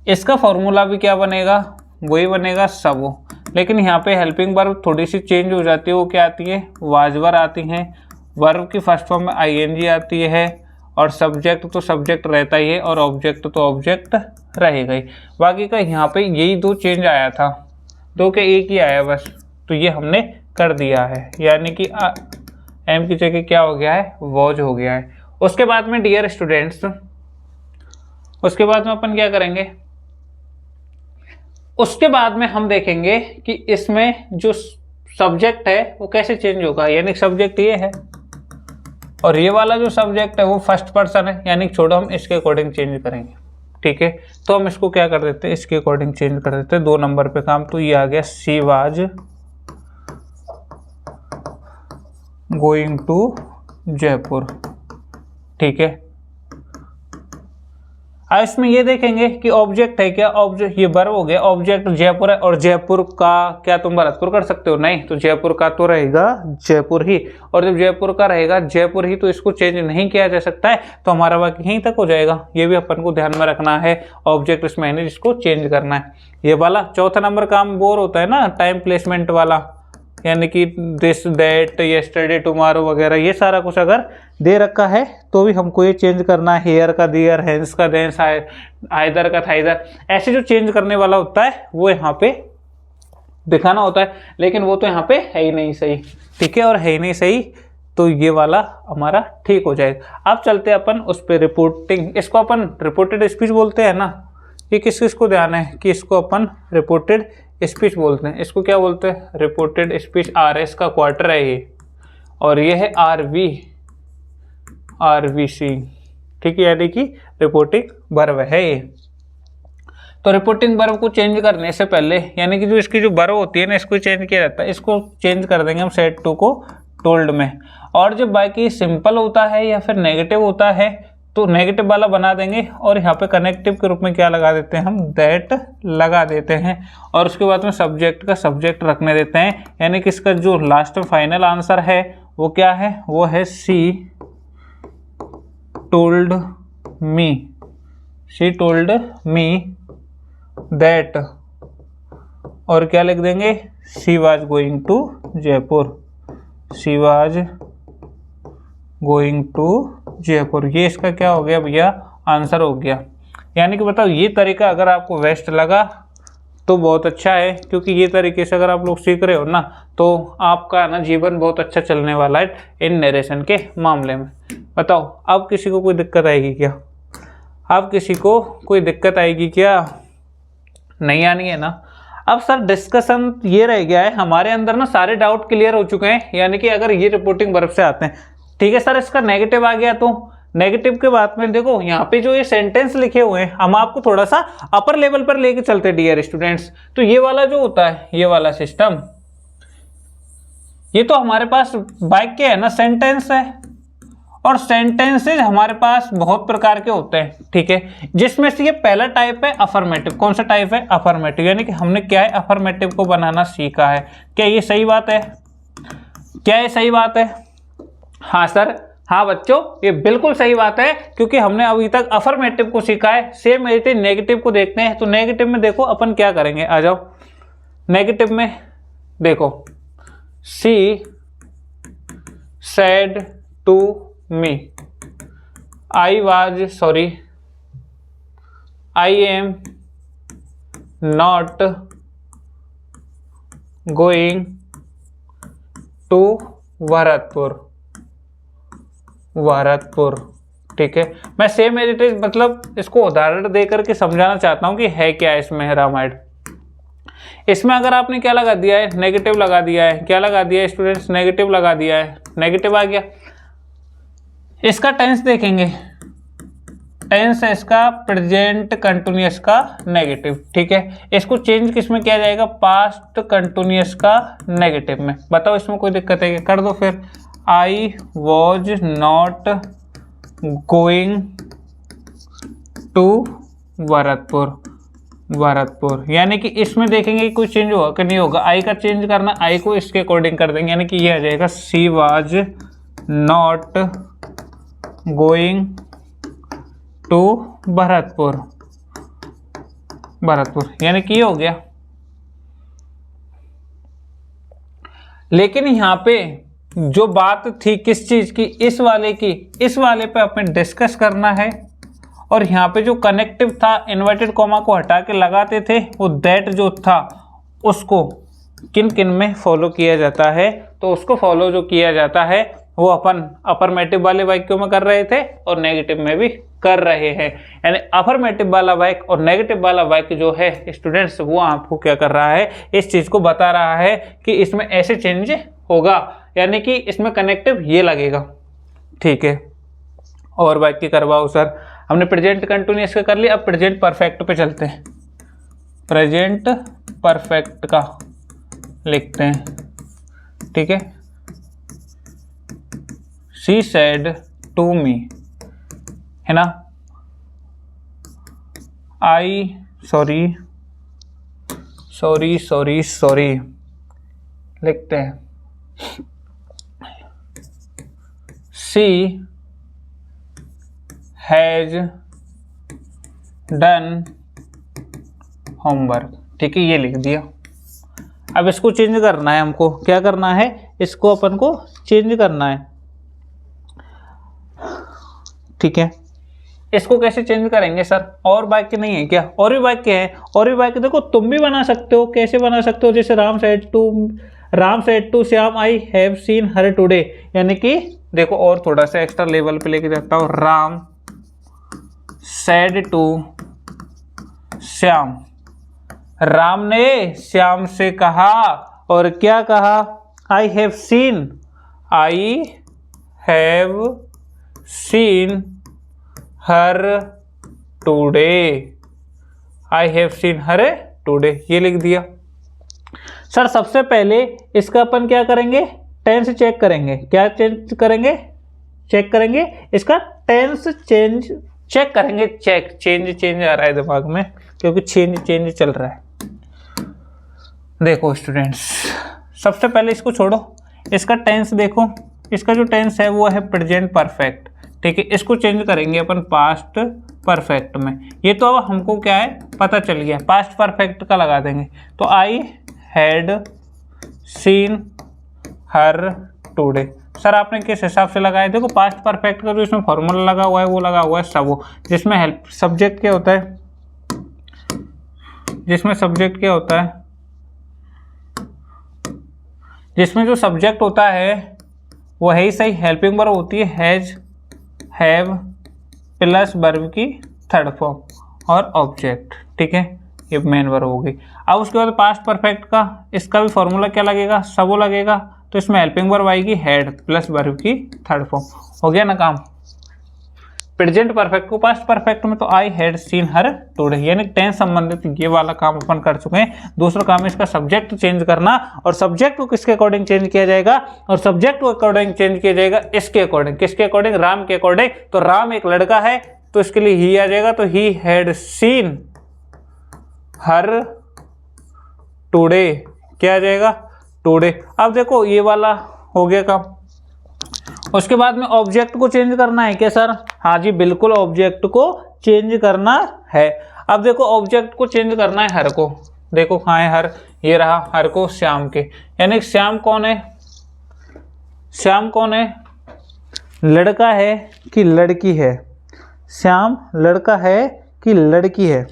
इसका फॉर्मूला भी क्या बनेगा? वही बनेगा सबो। लेकिन यहाँ पे हेल्पिंग वर्ब थोड़ी सी चेंज हो जाती है। वो क्या आती है? वाजवर आती हैं। वर्ब की फर्स्ट फॉर्म में आईएनजी आती है और सब्जेक्ट तो सब्जेक्ट रहता ही है और ऑब्जेक्ट तो ऑब्जेक्ट रहेगा ही। बाकी का यहाँ पे यही दो चेंज आया था, दो के एक ही आया बस, तो ये हमने कर दिया है। यानी कि एम की जगह क्या हो गया है? वॉज हो गया है। उसके बाद में डियर स्टूडेंट्स, उसके बाद में अपन क्या करेंगे? उसके बाद में हम देखेंगे कि इसमें जो सब्जेक्ट है वो कैसे चेंज होगा। यानी सब्जेक्ट ये है और ये वाला जो सब्जेक्ट है वो फर्स्ट पर्सन है, यानी छोड़ो हम इसके अकॉर्डिंग चेंज करेंगे। ठीक है, तो हम इसको क्या कर देते हैं? इसके अकॉर्डिंग चेंज कर देते हैं। 2 नंबर पे काम। तो ये आ गया she was going to Jaipur. ठीक है, अब इसमें ये देखेंगे कि ऑब्जेक्ट है क्या? ऑब्जेक्ट ये वर्ब हो गया, ऑब्जेक्ट जयपुर है और जयपुर का क्या तुम भरतपुर कर सकते हो? नहीं, तो जयपुर का तो रहेगा जयपुर ही। और जब जयपुर का रहेगा जयपुर ही तो इसको चेंज नहीं किया जा सकता है, तो हमारा वाक्य यहीं तक हो जाएगा। ये भी अपन को ध्यान में रखना है। ऑब्जेक्ट इसमें है नहीं जिसको चेंज करना है। ये वाला चौथा नंबर काम बोर होता है ना, टाइम प्लेसमेंट वाला, यानी कि दिस दैट यस्टरडे टुमारो वगैरह, ये सारा कुछ अगर दे रखा है तो भी हमको ये चेंज करना है। हेयर का देयर, हैंड्स का देंस, आइदर का थाइदर, ऐसे जो चेंज करने वाला होता है वो यहाँ पे दिखाना होता है। लेकिन वो तो यहाँ पे है ही नहीं सही। ठीक है, और है ही नहीं सही तो ये वाला हमारा ठीक हो जाएगा। अब चलते हैं अपन उस पर रिपोर्टिंग। इसको अपन रिपोर्टेड स्पीच बोलते हैं ना। ये किस किस को ध्यान है कि इसको अपन रिपोर्टेड स्पीच बोलते हैं। इसको क्या बोलते हैं? Reported speech. आरएस का क्वार्टर है ये, और ये है आरवीसी। ठीक है, यानी कि रिपोर्टिंग वर्ब है ये। तो रिपोर्टिंग वर्ब को चेंज करने से पहले, यानी कि जो इसकी जो वर्ब होती है ना, इसको चेंज किया जाता है। इसको चेंज कर देंगे हम सेड टू को टोल्ड में। और जब बाकी सिंपल होता है या फिर नेगेटिव होता है तो नेगेटिव वाला बना देंगे और यहाँ पे कनेक्टिव के रूप में क्या लगा देते हैं? हम दैट लगा देते हैं। और उसके बाद में सब्जेक्ट का सब्जेक्ट रखने देते हैं। यानी कि इसका जो लास्ट में फाइनल आंसर है वो क्या है? वो है शी टोल्ड मी दैट, और क्या लिख देंगे? She was going to Jaipur. She was going to Jaipur. ये इसका क्या हो गया भैया? आंसर हो गया। यानी कि बताओ ये तरीका अगर आपको बेस्ट लगा तो बहुत अच्छा है, क्योंकि ये तरीके से अगर आप लोग सीख रहे हो ना तो आपका ना जीवन बहुत अच्छा चलने वाला है इन नरेशन के मामले में। बताओ अब किसी को कोई दिक्कत आएगी क्या? अब किसी को कोई दिक्कत आएगी क्या? नहीं आनी है ना। अब सर डिस्कशन ये रह गया है, हमारे अंदर ना सारे डाउट क्लियर हो चुके हैं। यानी कि अगर ये रिपोर्टिंग वर्ब से आते हैं, ठीक है सर, इसका नेगेटिव आ गया तो नेगेटिव के बाद में देखो यहाँ पे जो ये सेंटेंस लिखे हुए हैं हम आपको थोड़ा सा अपर लेवल पर लेके चलते हैं डियर स्टूडेंट्स। तो ये वाला जो होता है, ये वाला सिस्टम, ये तो हमारे पास वाक्य है ना, सेंटेंस है। और सेंटेंसेज हमारे पास बहुत प्रकार के होते हैं, ठीक है, जिसमें से ये पहला टाइप है अफर्मेटिव। कौन सा टाइप है? अफर्मेटिव। यानी कि हमने क्या है? अफर्मेटिव को बनाना सीखा है। क्या ये सही बात है? क्या ये सही बात है? हाँ सर, हाँ बच्चों, ये बिल्कुल सही बात है, क्योंकि हमने अभी तक अफर्मेटिव को सीखा है। सेम ऐसे नेगेटिव को देखते हैं। तो नेगेटिव में देखो अपन क्या करेंगे, आ जाओ। नेगेटिव में देखो said to me, I am not going to Bharatpur. ठीक है, मैं सेम एज इट इज मतलब इसको उदाहरण दे करके समझाना चाहता हूं कि है क्या इसमें रामायण। इसमें अगर आपने क्या लगा दिया है, नेगेटिव लगा दिया है, क्या लगा दिया है स्टूडेंट्स, नेगेटिव लगा दिया है, नेगेटिव आ गया। इसका टेंस देखेंगे, टेंस है इसका प्रेजेंट कंटिन्यूअस का नेगेटिव। ठीक है, इसको चेंज किस में किया जाएगा, पास्ट कंटिन्यूअस का नेगेटिव में। बताओ इसमें कोई दिक्कत है, कर दो फिर। I was not going to Bharatpur, यानी कि इसमें देखेंगे कोई चेंज होगा कि नहीं होगा। आई का चेंज करना, आई को इसके अकॉर्डिंग कर देंगे, यानी कि ये आ जाएगा she was not going to Bharatpur, यानी कि ये हो गया। लेकिन यहाँ पे जो बात थी किस चीज की, इस वाले की, इस वाले पे हमें डिस्कस करना है। और यहाँ पे जो कनेक्टिव था, इन्वर्टेड कॉमा को हटा के लगाते थे, वो दैट जो था उसको किन किन में फॉलो किया जाता है, तो उसको फॉलो जो किया जाता है वो अपन अफर्मेटिव वाले वाक्यों में कर रहे थे और नेगेटिव में भी कर रहे हैं। यानी अफर्मेटिव वाला वाक्य और नेगेटिव वाला वाक्य जो है स्टूडेंट्स, वो आपको क्या कर रहा है, इस चीज को बता रहा है कि इसमें ऐसे चेंज होगा, यानी कि इसमें कनेक्टिव ये लगेगा। ठीक है, और वाक्य करवाओ सर। हमने प्रेजेंट कंटिन्यूअस का कर लिया, अब प्रेजेंट परफेक्ट पे चलते हैं। प्रेजेंट परफेक्ट का लिखते हैं। ठीक है, शी सेड टू मी, है ना। आई सॉरी लिखते हैं। She has done homework. ठीक है, ये लिख दिया। अब इसको चेंज करना है हमको, क्या करना है, इसको अपन को चेंज करना है। ठीक है, इसको कैसे चेंज करेंगे सर, और वाक्य नहीं है क्या, और भी वाक्य है। और भी वाक्य देखो तुम भी बना सकते हो, कैसे बना सकते हो, जैसे Ram said to Shyam I have seen her today, यानी कि देखो और थोड़ा सा एक्स्ट्रा लेवल पे लेके जाता हूँ। राम सेड टू श्याम, राम ने श्याम से कहा, और क्या कहा, आई हैव सीन हर टुडे, ये लिख दिया। सर सबसे पहले इसका अपन क्या करेंगे, टेंस चेक करेंगे। क्या चेक करेंगे इसका टेंस चेक करेंगे। चेंज आ रहा है दिमाग में क्योंकि चेंज चल रहा है। देखो स्टूडेंट्स, सबसे पहले इसको छोड़ो, इसका टेंस देखो। इसका जो टेंस है वो है प्रेजेंट परफेक्ट। ठीक है, इसको चेंज करेंगे अपन पास्ट परफेक्ट में। ये तो अब हमको क्या है पता चल गया, पास्ट परफेक्ट का लगा देंगे। तो I had seen her today. Sir आपने किस हिसाब से लगाया, देखो पास्ट परफेक्ट का जो इसमें फॉर्मूला लगा हुआ है वो लगा हुआ है सबो, जिसमें हेल्प सब्जेक्ट क्या होता है, जिसमें जो सब्जेक्ट होता है वो है ही सही, हेल्पिंग वर्ब होती है हैज, हैव प्लस वर्ब की थर्ड फॉर्म और ऑब्जेक्ट। ठीक है, ये मेन वर्ब होगी। अब उसके बाद पास्ट परफेक्ट का, इसका भी फॉर्मूला क्या लगेगा, सबो लगेगा। तो इसमें हेल्पिंग वर्ब आएगी हैड प्लस वर्ब की थर्ड फॉर्म। हो गया ना काम। प्रेजेंट परफेक्ट को पास्ट परफेक्ट में, तो I had seen her today, यानी टेंस संबंधित ये वाला काम अपन कर चुके हैं। दूसरा काम है इसका सब्जेक्ट चेंज करना, और सब्जेक्ट को किसके अकॉर्डिंग चेंज किया जाएगा, और सब्जेक्ट को अकॉर्डिंग चेंज किया जाएगा इसके अकॉर्डिंग। किसके अकॉर्डिंग, राम के अकॉर्डिंग। तो राम एक लड़का है तो इसके लिए ही आ जाएगा, तो he had seen her today, क्या आ जाएगा, टुडे। अब देखो ये वाला हो गया काम। उसके बाद में ऑब्जेक्ट को चेंज करना है क्या सर, हाँ जी बिल्कुल, ऑब्जेक्ट को चेंज करना है। अब देखो ऑब्जेक्ट को चेंज करना है हर को, देखो कहाँ है हर, ये रहा हर को श्याम के, यानी श्याम कौन है, लड़का है कि लड़की है? श्याम लड़का है कि लड़की है?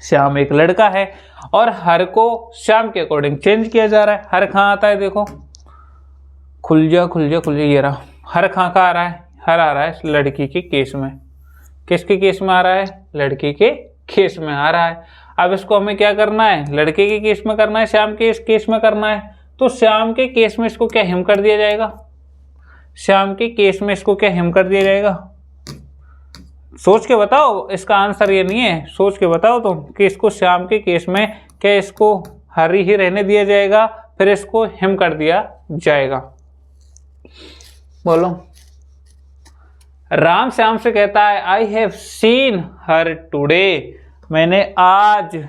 श्याम एक लड़का है और हर को श्याम के अकॉर्डिंग चेंज किया जा रहा है। हर कहाँ आता है, देखो खुल जा खुल जा खुल जा, ये रहा हर कहाँ का आ रहा है, हर आ रहा है लड़की के केस में। किसके केस में आ रहा है? लड़की के केस में आ रहा है। अब इसको हमें क्या करना है? लड़के के केस में करना है, श्याम के केस में करना है। तो श्याम के केस में इसको क्या हिम कर दिया जाएगा? श्याम के केस में इसको क्या हिम कर दिया जाएगा? सोच के बताओ, इसका आंसर ये नहीं है, सोच के बताओ तुम कि इसको श्याम के केस में क्या इसको हरी ही रहने दिया जाएगा, फिर इसको हिम कर दिया जाएगा? बोलो। राम श्याम से कहता है आई हैव सीन हर टुडे, मैंने आज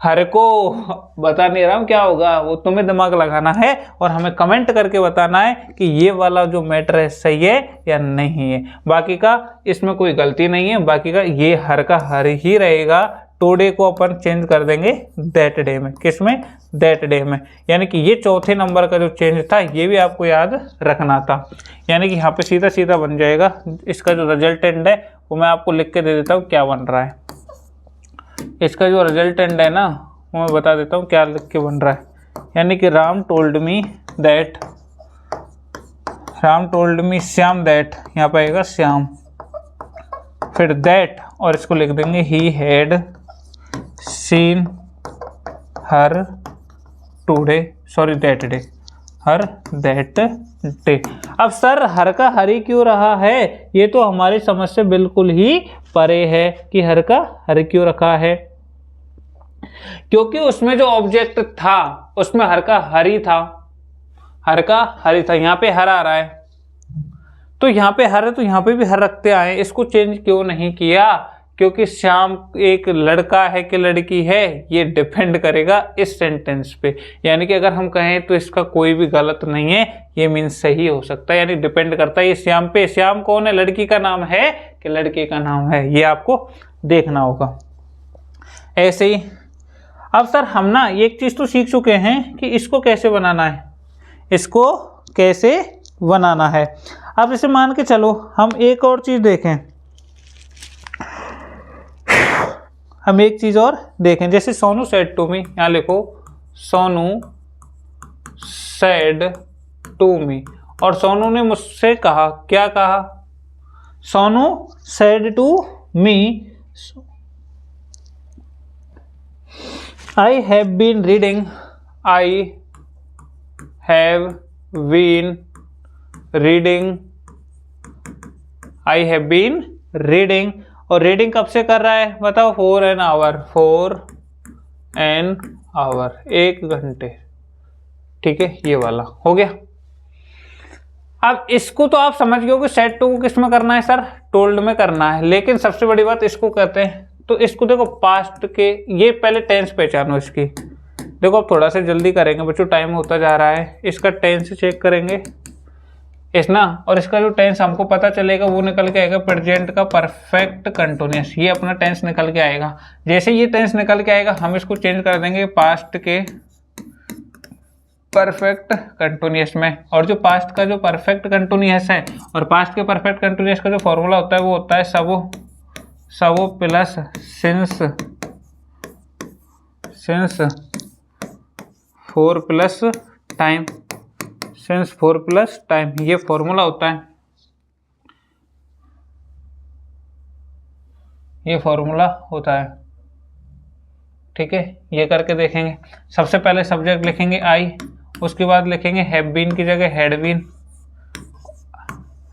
हर को, बता नहीं रहा हूँ क्या होगा, वो तुम्हें दिमाग लगाना है और हमें कमेंट करके बताना है कि ये वाला जो मैटर है सही है या नहीं है। बाकी का इसमें कोई गलती नहीं है, बाकी का ये हर का हर ही रहेगा। टुडे को अपन चेंज कर देंगे दैट डे में। किस में? दैट डे में। यानी कि ये चौथे नंबर का जो चेंज था ये भी आपको याद रखना था। यानी कि यहाँ पे सीधा सीधा बन जाएगा। इसका जो रिजल्टेंट है वो मैं आपको लिख के दे देता हूँ क्या बन रहा है। इसका जो रिजल्टेंट है ना वो मैं बता देता हूँ क्या लिख के बन रहा है। यानी कि Ram told me that, Ram told me Shyam that, यहाँ पे आएगा श्याम, फिर दैट और इसको लिख देंगे he had seen her today, sorry that day, her that day. अब सर हर का हर ही क्यों रहा है? ये तो हमारी समझ से बिल्कुल ही परे है कि हर का हर क्यों रखा है, क्योंकि उसमें जो ऑब्जेक्ट था उसमें हर का हर ही था, हर का हर ही था। यहाँ पे हर आ रहा है तो यहाँ पे हर है तो यहाँ पे भी हर रखते आए। इसको चेंज क्यों नहीं किया? क्योंकि श्याम एक लड़का है कि लड़की है ये डिपेंड करेगा इस सेंटेंस पे। यानी कि अगर हम कहें तो इसका कोई भी गलत नहीं है, ये मीन्स सही हो सकता है। यानी डिपेंड करता है ये श्याम पे। श्याम कौन है? लड़की का नाम है कि लड़के का नाम है, ये आपको देखना होगा। ऐसे ही अब सर हम ना एक चीज़ तो सीख चुके हैं कि इसको कैसे बनाना है, इसको कैसे बनाना है। अब इसे मान के चलो हम एक और चीज़ देखें, हम एक चीज़ और देखें। जैसे सोनू सेड टू मी, यहाँ लिखो सोनू सेड टू मी, और सोनू ने मुझसे कहा, क्या कहा? Sonu said to me I have been reading, I have been reading, I have been reading। और रीडिंग कब से कर रहा है बताओ? For an hour, for an hour, 1 घंटे। ठीक है, ये वाला हो गया। अब इसको तो आप समझ गए हो कि सेड टू को किस में करना है सर? टोल्ड में करना है। लेकिन सबसे बड़ी बात इसको कहते हैं, तो इसको देखो पास्ट के, ये पहले टेंस पहचानो इसकी। देखो अब थोड़ा सा जल्दी करेंगे बच्चों, टाइम होता जा रहा है। इसका टेंस चेक करेंगे इस ना, और इसका जो टेंस हमको पता चलेगा वो निकल के आएगा प्रेजेंट का परफेक्ट कंटिन्यूअस। ये अपना टेंस निकल के आएगा। जैसे ये टेंस निकल के आएगा हम इसको चेंज कर देंगे पास्ट के परफेक्ट कंटिन्यूअस में। और जो पास्ट का जो परफेक्ट कंटिन्यूअस है और पास्ट के परफेक्ट कंटिन्यूअस का जो फॉर्मूला होता है वो होता है सबो plus since 4 plus time, since 4 plus time, ये फॉर्मूला होता है, ये फॉर्मूला होता है। ठीक है, ये करके देखेंगे। सबसे पहले सब्जेक्ट लिखेंगे आई, उसके बाद लिखेंगे हैव बीन की जगह हैड बीन।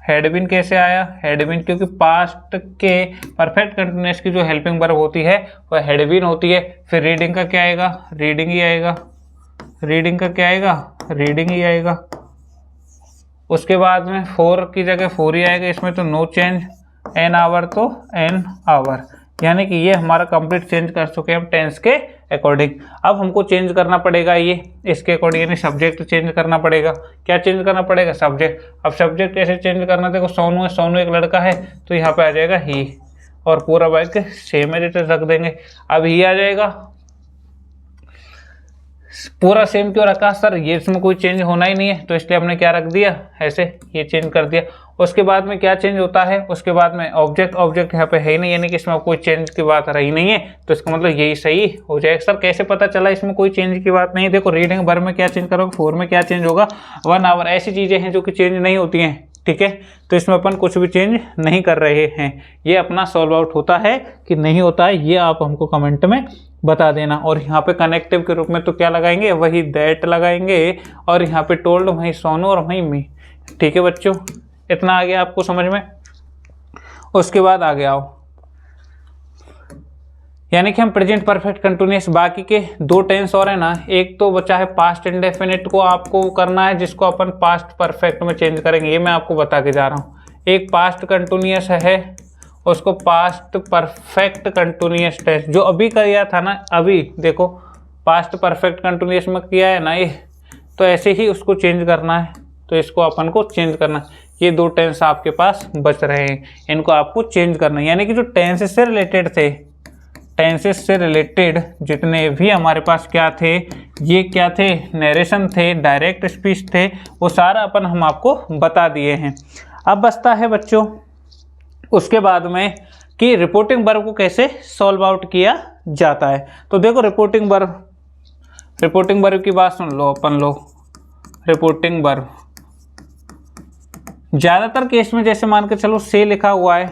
हैड बीन कैसे आया? हैड बीन क्योंकि पास्ट के परफेक्ट कंटिन्यूअस की जो हेल्पिंग वर्ब होती है वह हैड बीन होती है। फिर रीडिंग का क्या आएगा? रीडिंग ही आएगा। रीडिंग का क्या आएगा? रीडिंग ही आएगा। उसके बाद में 4 की जगह 4 ही आएगा, इसमें तो नो चेंज। एन आवर तो एन आवर, यानी कि ये हमारा कंप्लीट चेंज कर चुके हैं हम टेंस के अकॉर्डिंग। अब हमको चेंज करना पड़ेगा ये इसके अकॉर्डिंग, यानी सब्जेक्ट चेंज करना पड़ेगा। क्या चेंज करना पड़ेगा? सब्जेक्ट। अब सब्जेक्ट कैसे चेंज करना? देखो सोनू है, सोनू एक लड़का है तो यहाँ पे आ जाएगा ही, और पूरा bike same as it is रख देंगे। अब ही आ जाएगा, पूरा सेम क्यों रखा सर, ये इसमें कोई चेंज होना ही नहीं है, तो इसलिए हमने क्या रख दिया ऐसे, ये चेंज कर दिया। उसके बाद में क्या चेंज होता है, उसके बाद में ऑब्जेक्ट यहाँ पे है ही नहीं, यानी कि इसमें कोई चेंज की बात रही नहीं है, तो इसका मतलब यही सही हो जाएगा। सर कैसे पता चला इसमें कोई चेंज की बात नहीं है, देखो रीडिंग वर्ब में क्या चेंज करोगे, 4 में क्या चेंज होगा, 1 आवर, ऐसी चीजें हैं जो कि चेंज नहीं होती हैं, ठीक है। तो इसमें अपन कुछ भी चेंज नहीं कर रहे हैं, ये अपना सॉल्व आउट होता है कि नहीं होता है, ये आप हमको कमेंट में बता देना। और यहाँ पे कनेक्टिव के रूप में तो क्या लगाएंगे, वही दैट लगाएंगे, और यहाँ पे टोल्ड वही सोनू और वही मी, ठीक है बच्चों, इतना आ गया आपको समझ में। उसके बाद आगे आओ, यानी कि हम प्रेजेंट परफेक्ट कंटिन्यूअस, बाकी के 2 टेंस और है ना, एक तो बचा है पास्ट इंडेफिनिट को आपको करना है, जिसको अपन पास्ट परफेक्ट में चेंज करेंगे, ये मैं आपको बता के जा रहा हूँ। एक पास्ट कंटिन्यूअस है, उसको पास्ट परफेक्ट कंटिन्यूअस टेंस, जो अभी किया था ना, अभी देखो पास्ट परफेक्ट कंटिन्यूअस में किया है ना ये, तो ऐसे ही उसको चेंज करना है, तो इसको अपन को चेंज करना है। ये 2 टेंस आपके पास बच रहे हैं, इनको आपको चेंज करना है, यानी कि जो टेंसेस से रिलेटेड थे, टेंसेस से रिलेटेड जितने भी हमारे पास क्या थे, ये क्या थे, नरेशन थे, डायरेक्ट स्पीच थे, वो सारा अपन हम आपको बता दिए हैं। अब बचता है बच्चों उसके बाद में कि रिपोर्टिंग वर्ब को कैसे सॉल्व आउट किया जाता है। तो देखो रिपोर्टिंग वर्ब की बात सुन लो अपन लो। रिपोर्टिंग वर्ब ज़्यादातर केस में जैसे मान के चलो से लिखा हुआ है,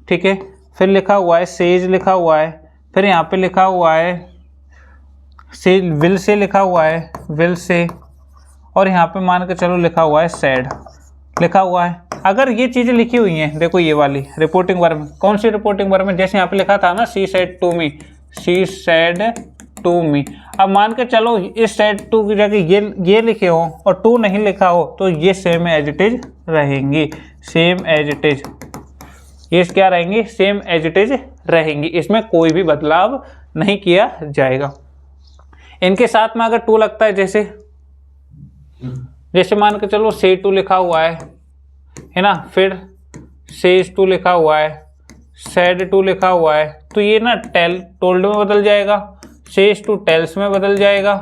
ठीक है, फिर लिखा हुआ है सेज लिखा हुआ है, फिर यहाँ पे लिखा हुआ है से, विल से लिखा हुआ है, विल से, और यहाँ पे मान के चलो लिखा हुआ है सैड लिखा हुआ है। अगर ये चीज़ें लिखी हुई हैं, देखो ये वाली रिपोर्टिंग वर्ब में, कौन सी रिपोर्टिंग वर्ब में, जैसे यहाँ पे लिखा था ना she said to me, she said to me, अब मान के चलो इस सेड टू की जगह ये लिखे हो और टू नहीं लिखा हो, तो ये सेम एज इट इज रहेंगी, सेम एज इट इज, ये क्या रहेंगी, सेम एज इट इज रहेंगी, इसमें कोई भी बदलाव नहीं किया जाएगा। इनके साथ में अगर टू लगता है, जैसे मान के चलो से टू लिखा हुआ है ना, फिर सेज टू लिखा हुआ है, सेड टू लिखा हुआ है, तो ये ना टोल्ड में बदल जाएगा, सेज टू टेल्स में बदल जाएगा,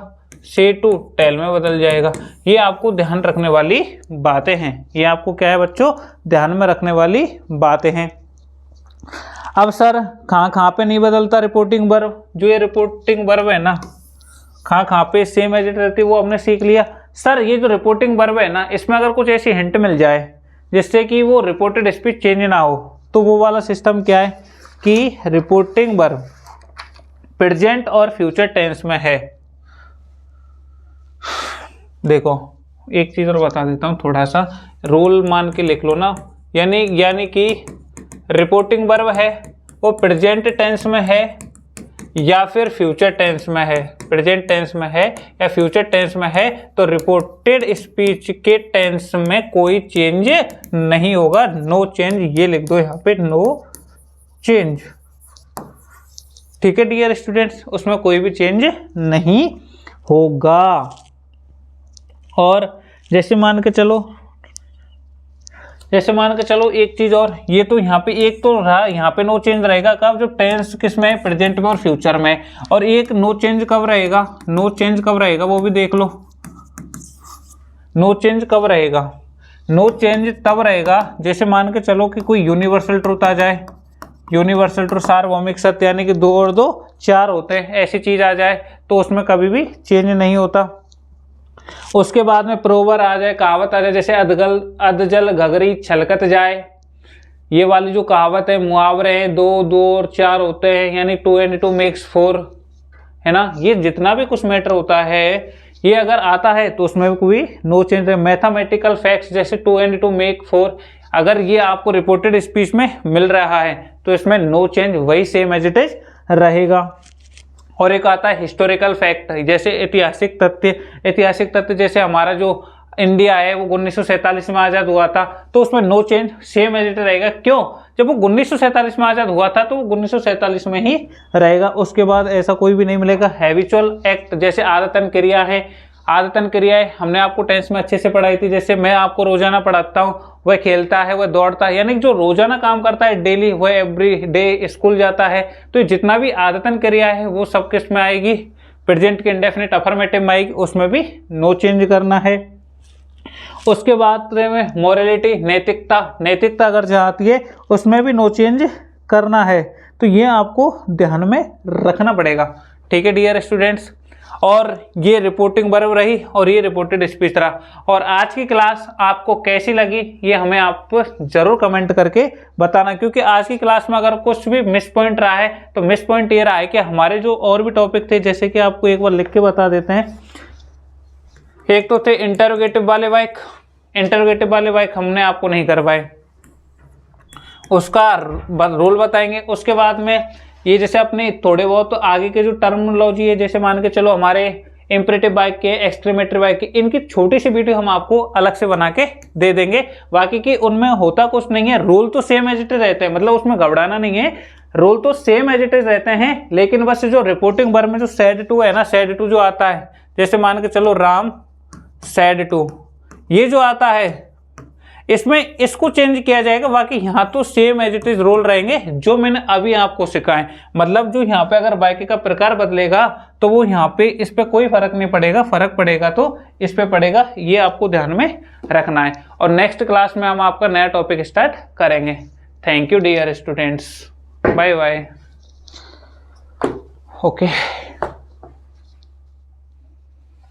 से टू टेल में बदल जाएगा। ये आपको ध्यान रखने वाली बातें हैं, ये आपको क्या है बच्चों, ध्यान में रखने वाली बातें हैं। अब सर कहाँ पे नहीं बदलता रिपोर्टिंग वर्ब, जो ये रिपोर्टिंग वर्ब है ना, कहाँ पे सेम एज इट रहती है, वो हमने सीख लिया। सर ये जो रिपोर्टिंग वर्ब है ना, इसमें अगर कुछ ऐसी हिंट मिल जाए जिससे कि वो रिपोर्टेड स्पीच चेंज ना हो, तो वो वाला सिस्टम क्या है कि रिपोर्टिंग वर्ब प्रेजेंट और फ्यूचर टेंस में है। देखो एक चीज़ और बता देता हूँ, थोड़ा सा रोल मान के लिख लो ना, यानी कि रिपोर्टिंग वर्ब है वो प्रेजेंट टेंस में है या फिर फ्यूचर टेंस में है, प्रेजेंट टेंस में है या फ्यूचर टेंस में है, तो रिपोर्टेड स्पीच के टेंस में कोई चेंज नहीं होगा, नो चेंज, ये लिख दो यहाँ पे, नो चेंज, ठीक है डियर स्टूडेंट्स, उसमें कोई भी चेंज नहीं होगा। और जैसे मान के चलो एक चीज और, ये तो यहाँ पे एक तो रहा, यहाँ पे नो चेंज रहेगा कब, जो टेंस किस में, प्रेजेंट में और फ्यूचर में, और एक नो चेंज कब रहेगा, नो चेंज कब रहेगा वो भी देख लो। नो चेंज कब रहेगा, नो चेंज तब रहेगा जैसे मान के चलो कि कोई यूनिवर्सल ट्रुथ आ जाए, यूनिवर्सल ट्रुथ सार्वभौमिक सत्य, यानी कि 2 और 2 4 होते हैं, ऐसी चीज आ जाए तो उसमें कभी भी चेंज नहीं होता। उसके बाद में प्रोवर आ जाए, कहावत आ जाए, जैसे अधजल घघरी छलकत जाए, ये वाली जो कहावत है, मुहावरे हैं, 2 2 और 4 होते हैं, यानी 2 and 2 makes 4, है ना, ये जितना भी कुछ मैटर होता है, ये अगर आता है तो उसमें कोई नो चेंज है। मैथमेटिकल फैक्ट्स जैसे 2 and 2 make 4, अगर ये आपको रिपोर्टेड स्पीच में मिल रहा है तो इसमें नो चेंज, वही सेम एज इट इज रहेगा। और एक आता है हिस्टोरिकल फैक्ट, जैसे ऐतिहासिक तथ्य, जैसे हमारा जो इंडिया है वो 1947 में आज़ाद हुआ था, तो उसमें no change, same as it रहेगा। क्यों, जब वो 1947 में आज़ाद हुआ था तो वो 1947 में ही रहेगा। उसके बाद ऐसा कोई भी नहीं मिलेगा। हैबिचुअल एक्ट, जैसे आदतन क्रिया है, आदतन क्रियाएं हमने आपको टेंस में अच्छे से पढ़ाई थी, जैसे मैं आपको रोजाना पढ़ाता हूँ, वह खेलता है, वह दौड़ता है, यानी जो रोजाना काम करता है डेली, वह एवरी डे स्कूल जाता है, तो जितना भी आदतन क्रिया है वो सब किस में आएगी, प्रेजेंट के इंडेफिनिट अफर्मेटिव में आएगी, उसमें भी नो चेंज करना है। उसके बाद में मोरलिटी, नैतिकता अगर जाती है उसमें भी नो चेंज करना है। तो ये आपको ध्यान में रखना पड़ेगा, ठीक है डियर स्टूडेंट्स। और ये रिपोर्टिंग वर्ब रही और ये रिपोर्टेड स्पीच रहा। और आज की क्लास आपको कैसी लगी ये हमें आप जरूर कमेंट करके बताना, क्योंकि आज की क्लास में अगर कुछ भी मिस पॉइंट रहा है तो मिस पॉइंट ये रहा है कि हमारे जो और भी टॉपिक थे, जैसे कि आपको एक बार लिख के बता देते हैं। एक तो थे इंटरोगेटिव वाले वाक्य हमने आपको नहीं करवाए, उसका रोल बताएंगे। उसके बाद में ये जैसे अपने थोड़े बहुत तो आगे के जो टर्मिनोलॉजी है, जैसे मान के चलो हमारे इंपरेटिव वाक्य, एक्सक्लेमेटरी वाक्य, इनकी छोटी सी वीडियो हम आपको अलग से बना के दे देंगे। बाकी की उनमें होता कुछ नहीं है, रूल तो सेम एज इट इज रहते हैं, मतलब उसमें घबराना नहीं है, रूल तो सेम एज इट इज रहते हैं। लेकिन बस जो रिपोर्टिंग वर्ब में जो सैड टू है ना, सैड टू जो आता है, जैसे मान के चलो राम सैड टू, ये जो आता है इसमें इसको चेंज किया जाएगा। बाकी यहाँ तो same as it is role रहेंगे जो मैंने अभी आपको सिखाए। मतलब जो यहाँ पे अगर वाक्य का प्रकार बदलेगा तो वो यहाँ पे इस पे कोई फर्क नहीं पड़ेगा, फर्क पड़ेगा तो इस पे पड़ेगा, ये आपको ध्यान में रखना है। और नेक्स्ट क्लास में हम आपका नया टॉपिक स्टार्ट करेंगे। Thank you dear students, bye bye. Okay.